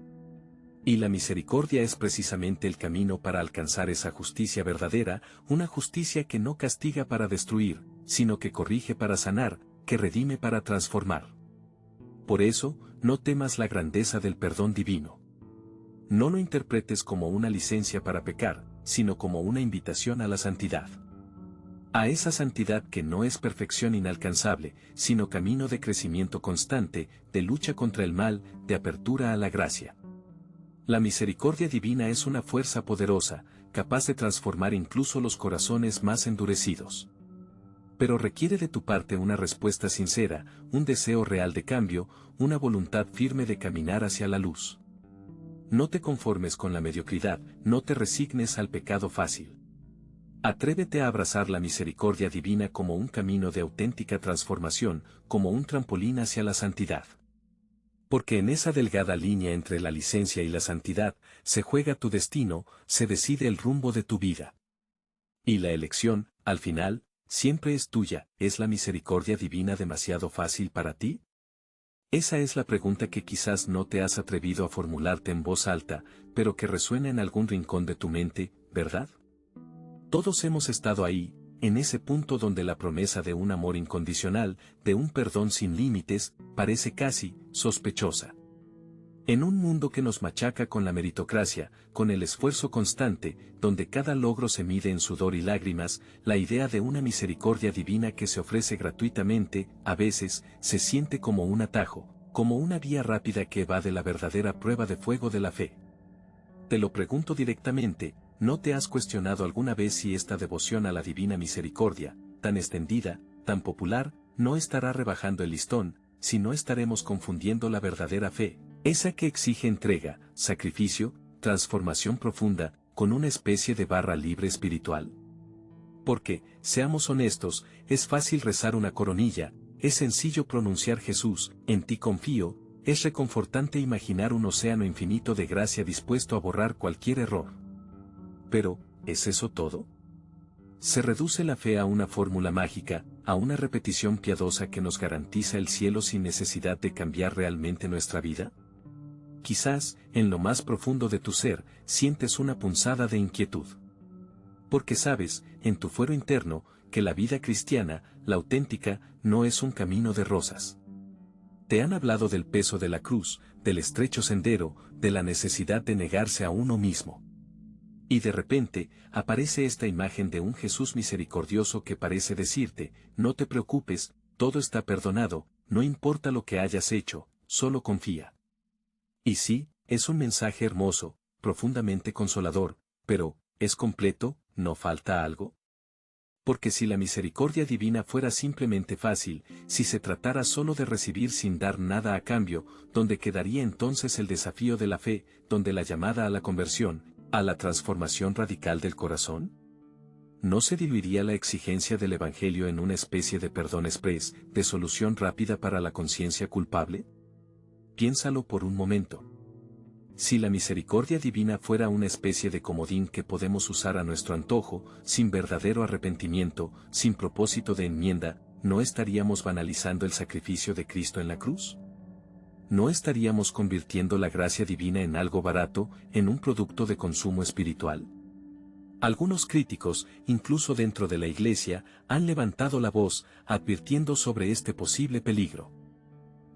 Y la misericordia es precisamente el camino para alcanzar esa justicia verdadera, una justicia que no castiga para destruir, sino que corrige para sanar, que redime para transformar. Por eso, no temas la grandeza del perdón divino. No lo interpretes como una licencia para pecar, sino como una invitación a la santidad. A esa santidad que no es perfección inalcanzable, sino camino de crecimiento constante, de lucha contra el mal, de apertura a la gracia. La misericordia divina es una fuerza poderosa, capaz de transformar incluso los corazones más endurecidos. Pero requiere de tu parte una respuesta sincera, un deseo real de cambio, una voluntad firme de caminar hacia la luz. No te conformes con la mediocridad, no te resignes al pecado fácil. Atrévete a abrazar la misericordia divina como un camino de auténtica transformación, como un trampolín hacia la santidad. Porque en esa delgada línea entre la licencia y la santidad, se juega tu destino, se decide el rumbo de tu vida. Y la elección, al final, siempre es tuya. ¿Es la misericordia divina demasiado fácil para ti? Esa es la pregunta que quizás no te has atrevido a formularte en voz alta, pero que resuena en algún rincón de tu mente, ¿verdad? Todos hemos estado ahí, en ese punto donde la promesa de un amor incondicional, de un perdón sin límites, parece casi sospechosa. En un mundo que nos machaca con la meritocracia, con el esfuerzo constante, donde cada logro se mide en sudor y lágrimas, la idea de una misericordia divina que se ofrece gratuitamente, a veces, se siente como un atajo, como una vía rápida que evade la verdadera prueba de fuego de la fe. Te lo pregunto directamente, ¿no te has cuestionado alguna vez si esta devoción a la divina misericordia, tan extendida, tan popular, no estará rebajando el listón, si no estaremos confundiendo la verdadera fe, esa que exige entrega, sacrificio, transformación profunda, con una especie de barra libre espiritual? Porque, seamos honestos, es fácil rezar una coronilla, es sencillo pronunciar Jesús, en ti confío, es reconfortante imaginar un océano infinito de gracia dispuesto a borrar cualquier error. Pero, ¿es eso todo? ¿Se reduce la fe a una fórmula mágica, a una repetición piadosa que nos garantiza el cielo sin necesidad de cambiar realmente nuestra vida? Quizás, en lo más profundo de tu ser, sientes una punzada de inquietud. Porque sabes, en tu fuero interno, que la vida cristiana, la auténtica, no es un camino de rosas. Te han hablado del peso de la cruz, del estrecho sendero, de la necesidad de negarse a uno mismo. Y de repente, aparece esta imagen de un Jesús misericordioso que parece decirte, no te preocupes, todo está perdonado, no importa lo que hayas hecho, solo confía. Y sí, es un mensaje hermoso, profundamente consolador, pero, ¿es completo? ¿No falta algo? Porque si la misericordia divina fuera simplemente fácil, si se tratara solo de recibir sin dar nada a cambio, ¿dónde quedaría entonces el desafío de la fe, donde la llamada a la conversión, a la transformación radical del corazón? ¿No se diluiría la exigencia del Evangelio en una especie de perdón exprés, de solución rápida para la conciencia culpable? Piénsalo por un momento. Si la misericordia divina fuera una especie de comodín que podemos usar a nuestro antojo, sin verdadero arrepentimiento, sin propósito de enmienda, ¿no estaríamos banalizando el sacrificio de Cristo en la cruz? ¿No estaríamos convirtiendo la gracia divina en algo barato, en un producto de consumo espiritual? Algunos críticos, incluso dentro de la Iglesia, han levantado la voz, advirtiendo sobre este posible peligro.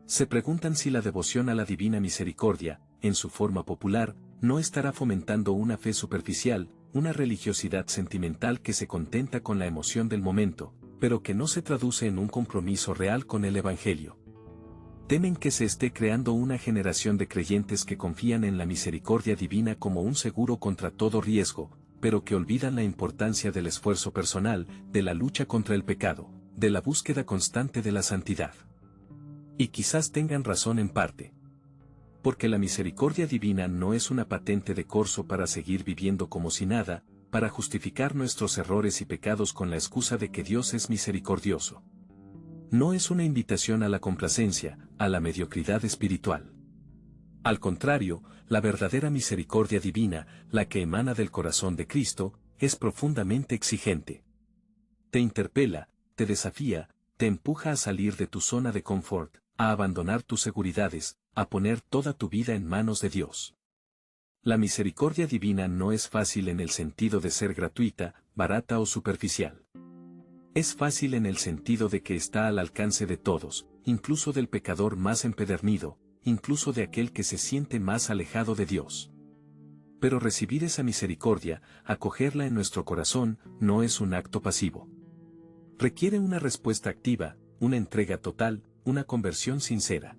Se preguntan si la devoción a la divina misericordia, en su forma popular, no estará fomentando una fe superficial, una religiosidad sentimental que se contenta con la emoción del momento, pero que no se traduce en un compromiso real con el Evangelio. Temen que se esté creando una generación de creyentes que confían en la misericordia divina como un seguro contra todo riesgo, pero que olvidan la importancia del esfuerzo personal, de la lucha contra el pecado, de la búsqueda constante de la santidad. Y quizás tengan razón en parte. Porque la misericordia divina no es una patente de corso para seguir viviendo como si nada, para justificar nuestros errores y pecados con la excusa de que Dios es misericordioso. No es una invitación a la complacencia, a la mediocridad espiritual. Al contrario, la verdadera misericordia divina, la que emana del corazón de Cristo, es profundamente exigente. Te interpela, te desafía, te empuja a salir de tu zona de confort, a abandonar tus seguridades, a poner toda tu vida en manos de Dios. La misericordia divina no es fácil en el sentido de ser gratuita, barata o superficial. Es fácil en el sentido de que está al alcance de todos, incluso del pecador más empedernido, incluso de aquel que se siente más alejado de Dios. Pero recibir esa misericordia, acogerla en nuestro corazón, no es un acto pasivo. Requiere una respuesta activa, una entrega total, una conversión sincera.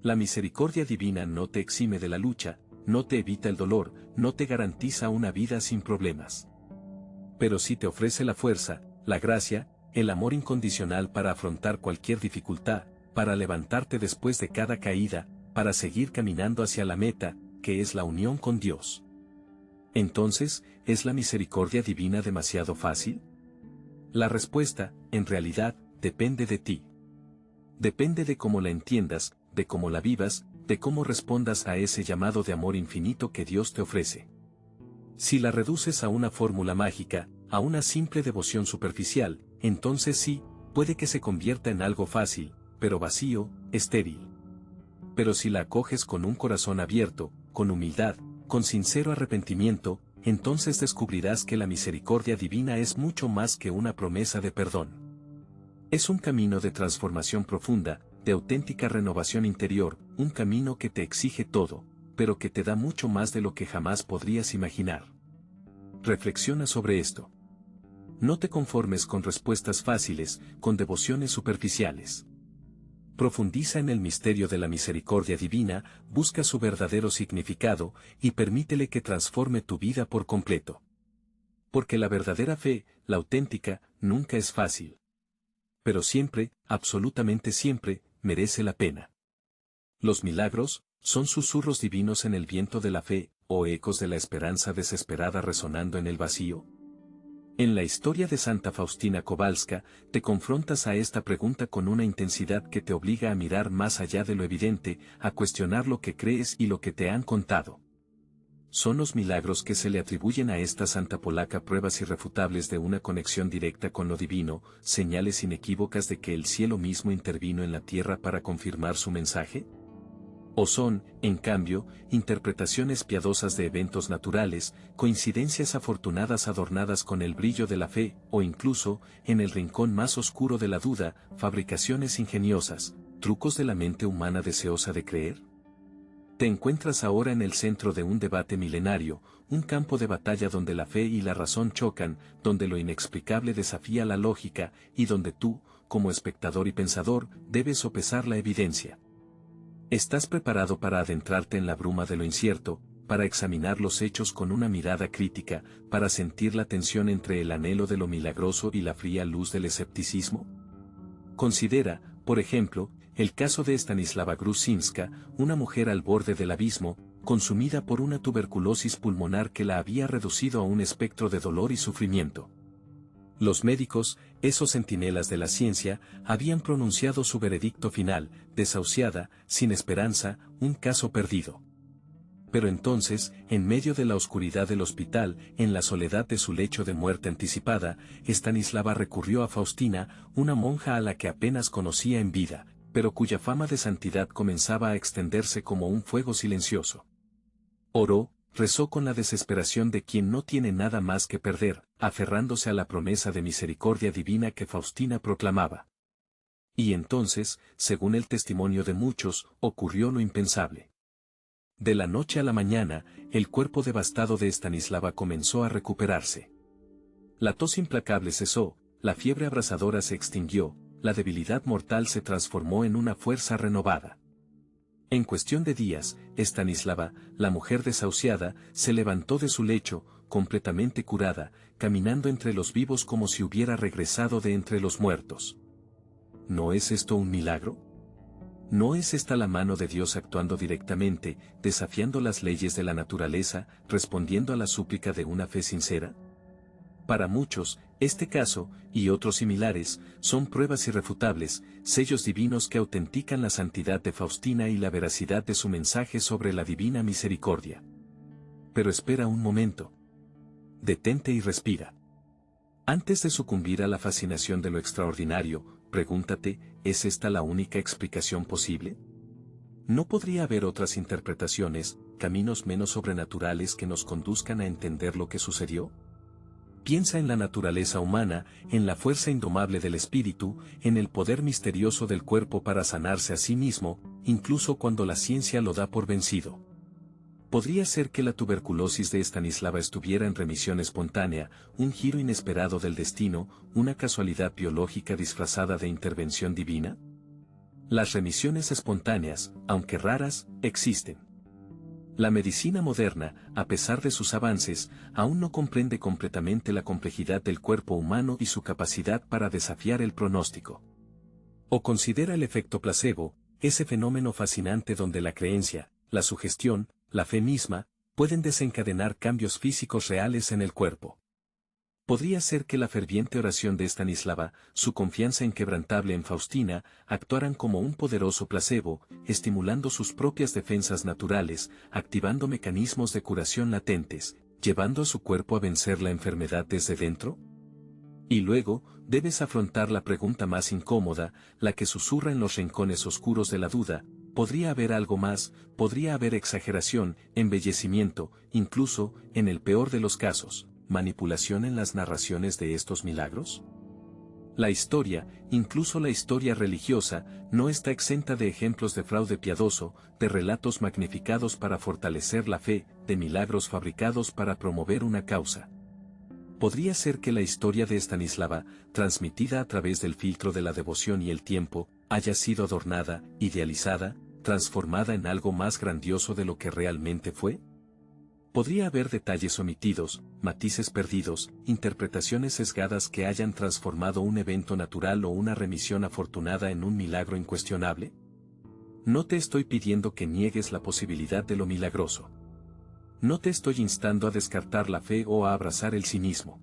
La misericordia divina no te exime de la lucha, no te evita el dolor, no te garantiza una vida sin problemas. Pero sí te ofrece la fuerza, la gracia, el amor incondicional para afrontar cualquier dificultad, para levantarte después de cada caída, para seguir caminando hacia la meta, que es la unión con Dios. Entonces, ¿es la misericordia divina demasiado fácil? La respuesta, en realidad, depende de ti. Depende de cómo la entiendas, de cómo la vivas, de cómo respondas a ese llamado de amor infinito que Dios te ofrece. Si la reduces a una fórmula mágica, a una simple devoción superficial, entonces sí, puede que se convierta en algo fácil, pero vacío, estéril. Pero si la acoges con un corazón abierto, con humildad, con sincero arrepentimiento, entonces descubrirás que la misericordia divina es mucho más que una promesa de perdón. Es un camino de transformación profunda, de auténtica renovación interior, un camino que te exige todo, pero que te da mucho más de lo que jamás podrías imaginar. Reflexiona sobre esto. No te conformes con respuestas fáciles, con devociones superficiales. Profundiza en el misterio de la misericordia divina, busca su verdadero significado, y permítele que transforme tu vida por completo. Porque la verdadera fe, la auténtica, nunca es fácil. Pero siempre, absolutamente siempre, merece la pena. Los milagros, son susurros divinos en el viento de la fe, o ecos de la esperanza desesperada resonando en el vacío. En la historia de Santa Faustina Kowalska, te confrontas a esta pregunta con una intensidad que te obliga a mirar más allá de lo evidente, a cuestionar lo que crees y lo que te han contado. Son los milagros que se le atribuyen a esta santa polaca pruebas irrefutables de una conexión directa con lo divino, señales inequívocas de que el cielo mismo intervino en la tierra para confirmar su mensaje. ¿O son, en cambio, interpretaciones piadosas de eventos naturales, coincidencias afortunadas adornadas con el brillo de la fe, o incluso, en el rincón más oscuro de la duda, fabricaciones ingeniosas, trucos de la mente humana deseosa de creer? Te encuentras ahora en el centro de un debate milenario, un campo de batalla donde la fe y la razón chocan, donde lo inexplicable desafía la lógica, y donde tú, como espectador y pensador, debes sopesar la evidencia. ¿Estás preparado para adentrarte en la bruma de lo incierto, para examinar los hechos con una mirada crítica, para sentir la tensión entre el anhelo de lo milagroso y la fría luz del escepticismo? Considera, por ejemplo, el caso de Stanislava Gruszynska, una mujer al borde del abismo, consumida por una tuberculosis pulmonar que la había reducido a un espectro de dolor y sufrimiento. Los médicos, esos centinelas de la ciencia, habían pronunciado su veredicto final: desahuciada, sin esperanza, un caso perdido. Pero entonces, en medio de la oscuridad del hospital, en la soledad de su lecho de muerte anticipada, Stanislava recurrió a Faustina, una monja a la que apenas conocía en vida, pero cuya fama de santidad comenzaba a extenderse como un fuego silencioso. Oró, rezó con la desesperación de quien no tiene nada más que perder, aferrándose a la promesa de misericordia divina que Faustina proclamaba. Y entonces, según el testimonio de muchos, ocurrió lo impensable. De la noche a la mañana, el cuerpo devastado de Stanislava comenzó a recuperarse. La tos implacable cesó, la fiebre abrasadora se extinguió, la debilidad mortal se transformó en una fuerza renovada. En cuestión de días, Stanislava, la mujer desahuciada, se levantó de su lecho, completamente curada, caminando entre los vivos como si hubiera regresado de entre los muertos. ¿No es esto un milagro? ¿No es esta la mano de Dios actuando directamente, desafiando las leyes de la naturaleza, respondiendo a la súplica de una fe sincera? Para muchos, este caso, y otros similares, son pruebas irrefutables, sellos divinos que autentican la santidad de Faustina y la veracidad de su mensaje sobre la divina misericordia. Pero espera un momento. Detente y respira. Antes de sucumbir a la fascinación de lo extraordinario, pregúntate, ¿es esta la única explicación posible? ¿No podría haber otras interpretaciones, caminos menos sobrenaturales que nos conduzcan a entender lo que sucedió? Piensa en la naturaleza humana, en la fuerza indomable del espíritu, en el poder misterioso del cuerpo para sanarse a sí mismo, incluso cuando la ciencia lo da por vencido. Podría ser que la tuberculosis de Stanislava estuviera en remisión espontánea, un giro inesperado del destino, una casualidad biológica disfrazada de intervención divina. Las remisiones espontáneas, aunque raras, existen. La medicina moderna, a pesar de sus avances, aún no comprende completamente la complejidad del cuerpo humano y su capacidad para desafiar el pronóstico. O considera el efecto placebo, ese fenómeno fascinante donde la creencia, la sugestión, la fe misma, pueden desencadenar cambios físicos reales en el cuerpo. Podría ser que la ferviente oración de Stanislava, su confianza inquebrantable en Faustina, actuaran como un poderoso placebo, estimulando sus propias defensas naturales, activando mecanismos de curación latentes, llevando a su cuerpo a vencer la enfermedad desde dentro. Y luego, debes afrontar la pregunta más incómoda, la que susurra en los rincones oscuros de la duda: ¿podría haber algo más? ¿Podría haber exageración, embellecimiento, incluso, en el peor de los casos, manipulación en las narraciones de estos milagros? La historia, incluso la historia religiosa, no está exenta de ejemplos de fraude piadoso, de relatos magnificados para fortalecer la fe, de milagros fabricados para promover una causa. Podría ser que la historia de Stanislava, transmitida a través del filtro de la devoción y el tiempo, haya sido adornada, idealizada, transformada en algo más grandioso de lo que realmente fue. Podría haber detalles omitidos, matices perdidos, interpretaciones sesgadas que hayan transformado un evento natural o una remisión afortunada en un milagro incuestionable. No te estoy pidiendo que niegues la posibilidad de lo milagroso. No te estoy instando a descartar la fe o a abrazar el cinismo.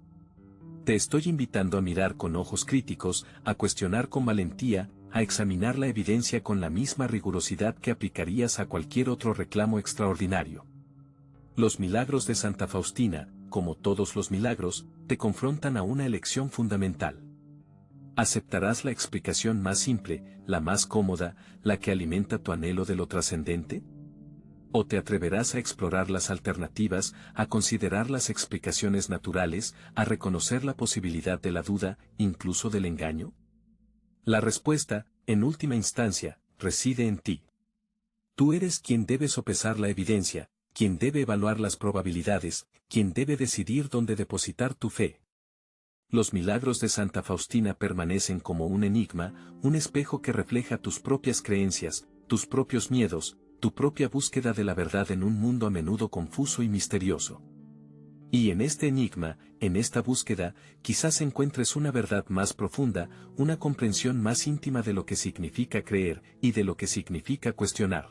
Te estoy invitando a mirar con ojos críticos, a cuestionar con valentía, a examinar la evidencia con la misma rigurosidad que aplicarías a cualquier otro reclamo extraordinario. Los milagros de Santa Faustina, como todos los milagros, te confrontan a una elección fundamental. ¿Aceptarás la explicación más simple, la más cómoda, la que alimenta tu anhelo de lo trascendente? ¿O te atreverás a explorar las alternativas, a considerar las explicaciones naturales, a reconocer la posibilidad de la duda, incluso del engaño? La respuesta, en última instancia, reside en ti. Tú eres quien debe sopesar la evidencia, quien debe evaluar las probabilidades, quien debe decidir dónde depositar tu fe. Los milagros de Santa Faustina permanecen como un enigma, un espejo que refleja tus propias creencias, tus propios miedos, tu propia búsqueda de la verdad en un mundo a menudo confuso y misterioso. Y en este enigma, en esta búsqueda, quizás encuentres una verdad más profunda, una comprensión más íntima de lo que significa creer y de lo que significa cuestionar.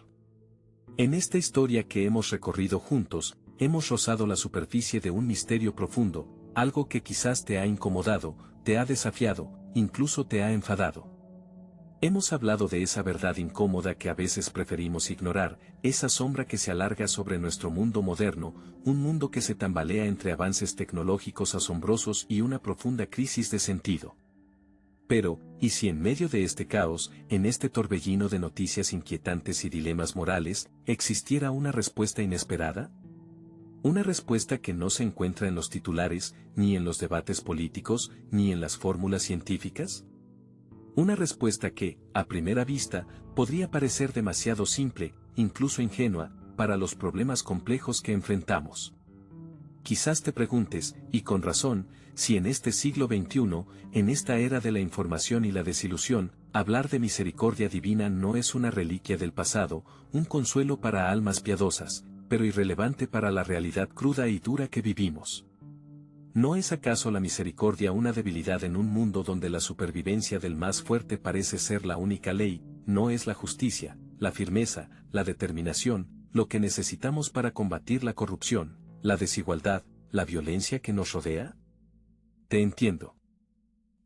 En esta historia que hemos recorrido juntos, hemos rozado la superficie de un misterio profundo, algo que quizás te ha incomodado, te ha desafiado, incluso te ha enfadado. Hemos hablado de esa verdad incómoda que a veces preferimos ignorar, esa sombra que se alarga sobre nuestro mundo moderno, un mundo que se tambalea entre avances tecnológicos asombrosos y una profunda crisis de sentido. Pero, ¿y si en medio de este caos, en este torbellino de noticias inquietantes y dilemas morales, existiera una respuesta inesperada? Una respuesta que no se encuentra en los titulares, ni en los debates políticos, ni en las fórmulas científicas. Una respuesta que, a primera vista, podría parecer demasiado simple, incluso ingenua, para los problemas complejos que enfrentamos. Quizás te preguntes, y con razón, si en este siglo XXI, en esta era de la información y la desilusión, hablar de misericordia divina no es una reliquia del pasado, un consuelo para almas piadosas, pero irrelevante para la realidad cruda y dura que vivimos. ¿No es acaso la misericordia una debilidad en un mundo donde la supervivencia del más fuerte parece ser la única ley? ¿No es la justicia, la firmeza, la determinación, lo que necesitamos para combatir la corrupción, la desigualdad, la violencia que nos rodea? Te entiendo.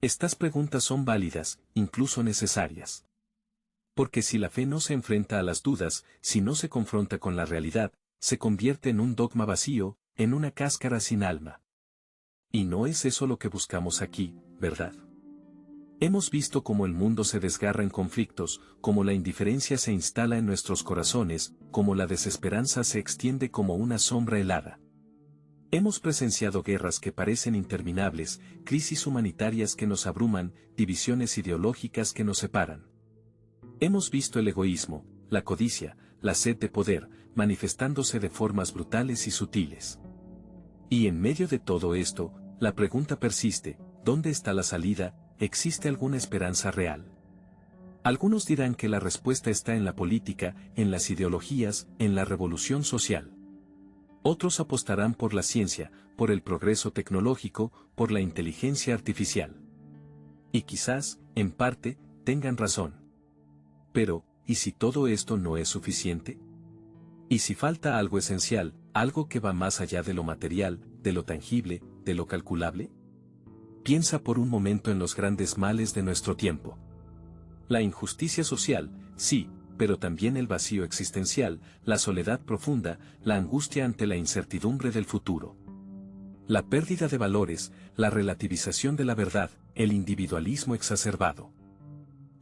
Estas preguntas son válidas, incluso necesarias. Porque si la fe no se enfrenta a las dudas, si no se confronta con la realidad, se convierte en un dogma vacío, en una cáscara sin alma. Y no es eso lo que buscamos aquí, ¿verdad? Hemos visto cómo el mundo se desgarra en conflictos, cómo la indiferencia se instala en nuestros corazones, cómo la desesperanza se extiende como una sombra helada. Hemos presenciado guerras que parecen interminables, crisis humanitarias que nos abruman, divisiones ideológicas que nos separan. Hemos visto el egoísmo, la codicia, la sed de poder, manifestándose de formas brutales y sutiles. Y en medio de todo esto, la pregunta persiste, ¿dónde está la salida? ¿Existe alguna esperanza real? Algunos dirán que la respuesta está en la política, en las ideologías, en la revolución social. Otros apostarán por la ciencia, por el progreso tecnológico, por la inteligencia artificial. Y quizás, en parte, tengan razón. Pero, ¿y si todo esto no es suficiente? ¿Y si falta algo esencial, algo que va más allá de lo material, de lo tangible, de lo calculable? Piensa por un momento en los grandes males de nuestro tiempo. La injusticia social, sí, pero también el vacío existencial, la soledad profunda, la angustia ante la incertidumbre del futuro. La pérdida de valores, la relativización de la verdad, el individualismo exacerbado.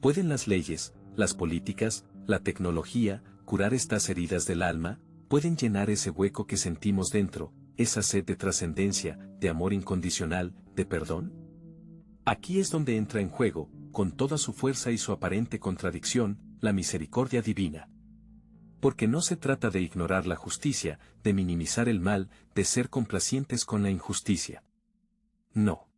¿Pueden las leyes, las políticas, la tecnología, curar estas heridas del alma? ¿Pueden llenar ese hueco que sentimos dentro, esa sed de trascendencia, de amor incondicional, de perdón? Aquí es donde entra en juego, con toda su fuerza y su aparente contradicción, la misericordia divina. Porque no se trata de ignorar la justicia, de minimizar el mal, de ser complacientes con la injusticia. No.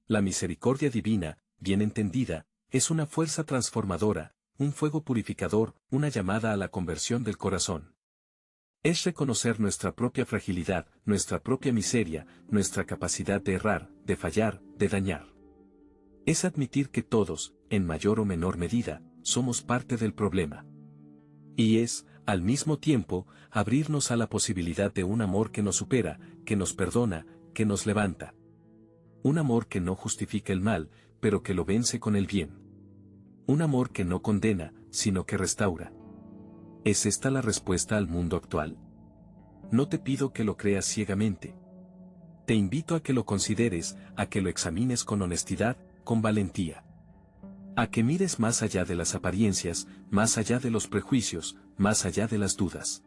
La misericordia divina, bien entendida, es una fuerza transformadora, un fuego purificador, una llamada a la conversión del corazón. Es reconocer nuestra propia fragilidad, nuestra propia miseria, nuestra capacidad de errar, de fallar, de dañar. Es admitir que todos, en mayor o menor medida, somos parte del problema. Y es, al mismo tiempo, abrirnos a la posibilidad de un amor que nos supera, que nos perdona, que nos levanta. Un amor que no justifica el mal, pero que lo vence con el bien. Un amor que no condena, sino que restaura. ¿Es esta la respuesta al mundo actual? No te pido que lo creas ciegamente. Te invito a que lo consideres, a que lo examines con honestidad, con valentía. A que mires más allá de las apariencias, más allá de los prejuicios, más allá de las dudas.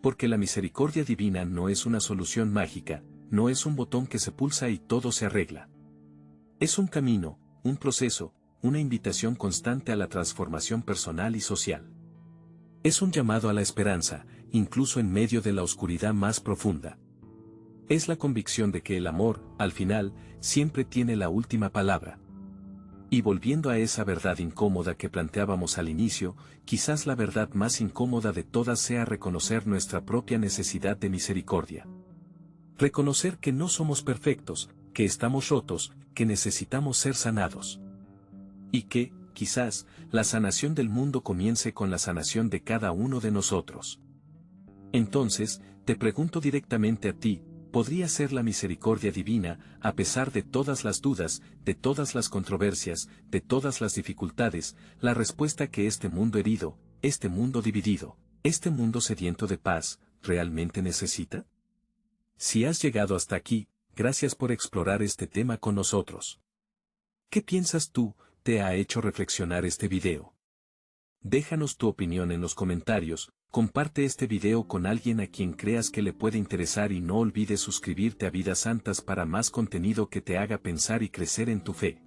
Porque la misericordia divina no es una solución mágica, no es un botón que se pulsa y todo se arregla. Es un camino, un proceso, una invitación constante a la transformación personal y social. Es un llamado a la esperanza, incluso en medio de la oscuridad más profunda. Es la convicción de que el amor, al final, siempre tiene la última palabra. Y volviendo a esa verdad incómoda que planteábamos al inicio, quizás la verdad más incómoda de todas sea reconocer nuestra propia necesidad de misericordia. Reconocer que no somos perfectos, que estamos rotos, que necesitamos ser sanados. Y que, quizás, la sanación del mundo comience con la sanación de cada uno de nosotros. Entonces, te pregunto directamente a ti, ¿podría ser la misericordia divina, a pesar de todas las dudas, de todas las controversias, de todas las dificultades, la respuesta que este mundo herido, este mundo dividido, este mundo sediento de paz, realmente necesita? Si has llegado hasta aquí, gracias por explorar este tema con nosotros. ¿Qué piensas tú? ¿Te ha hecho reflexionar este video? Déjanos tu opinión en los comentarios, comparte este video con alguien a quien creas que le puede interesar y no olvides suscribirte a Vidas Santas para más contenido que te haga pensar y crecer en tu fe.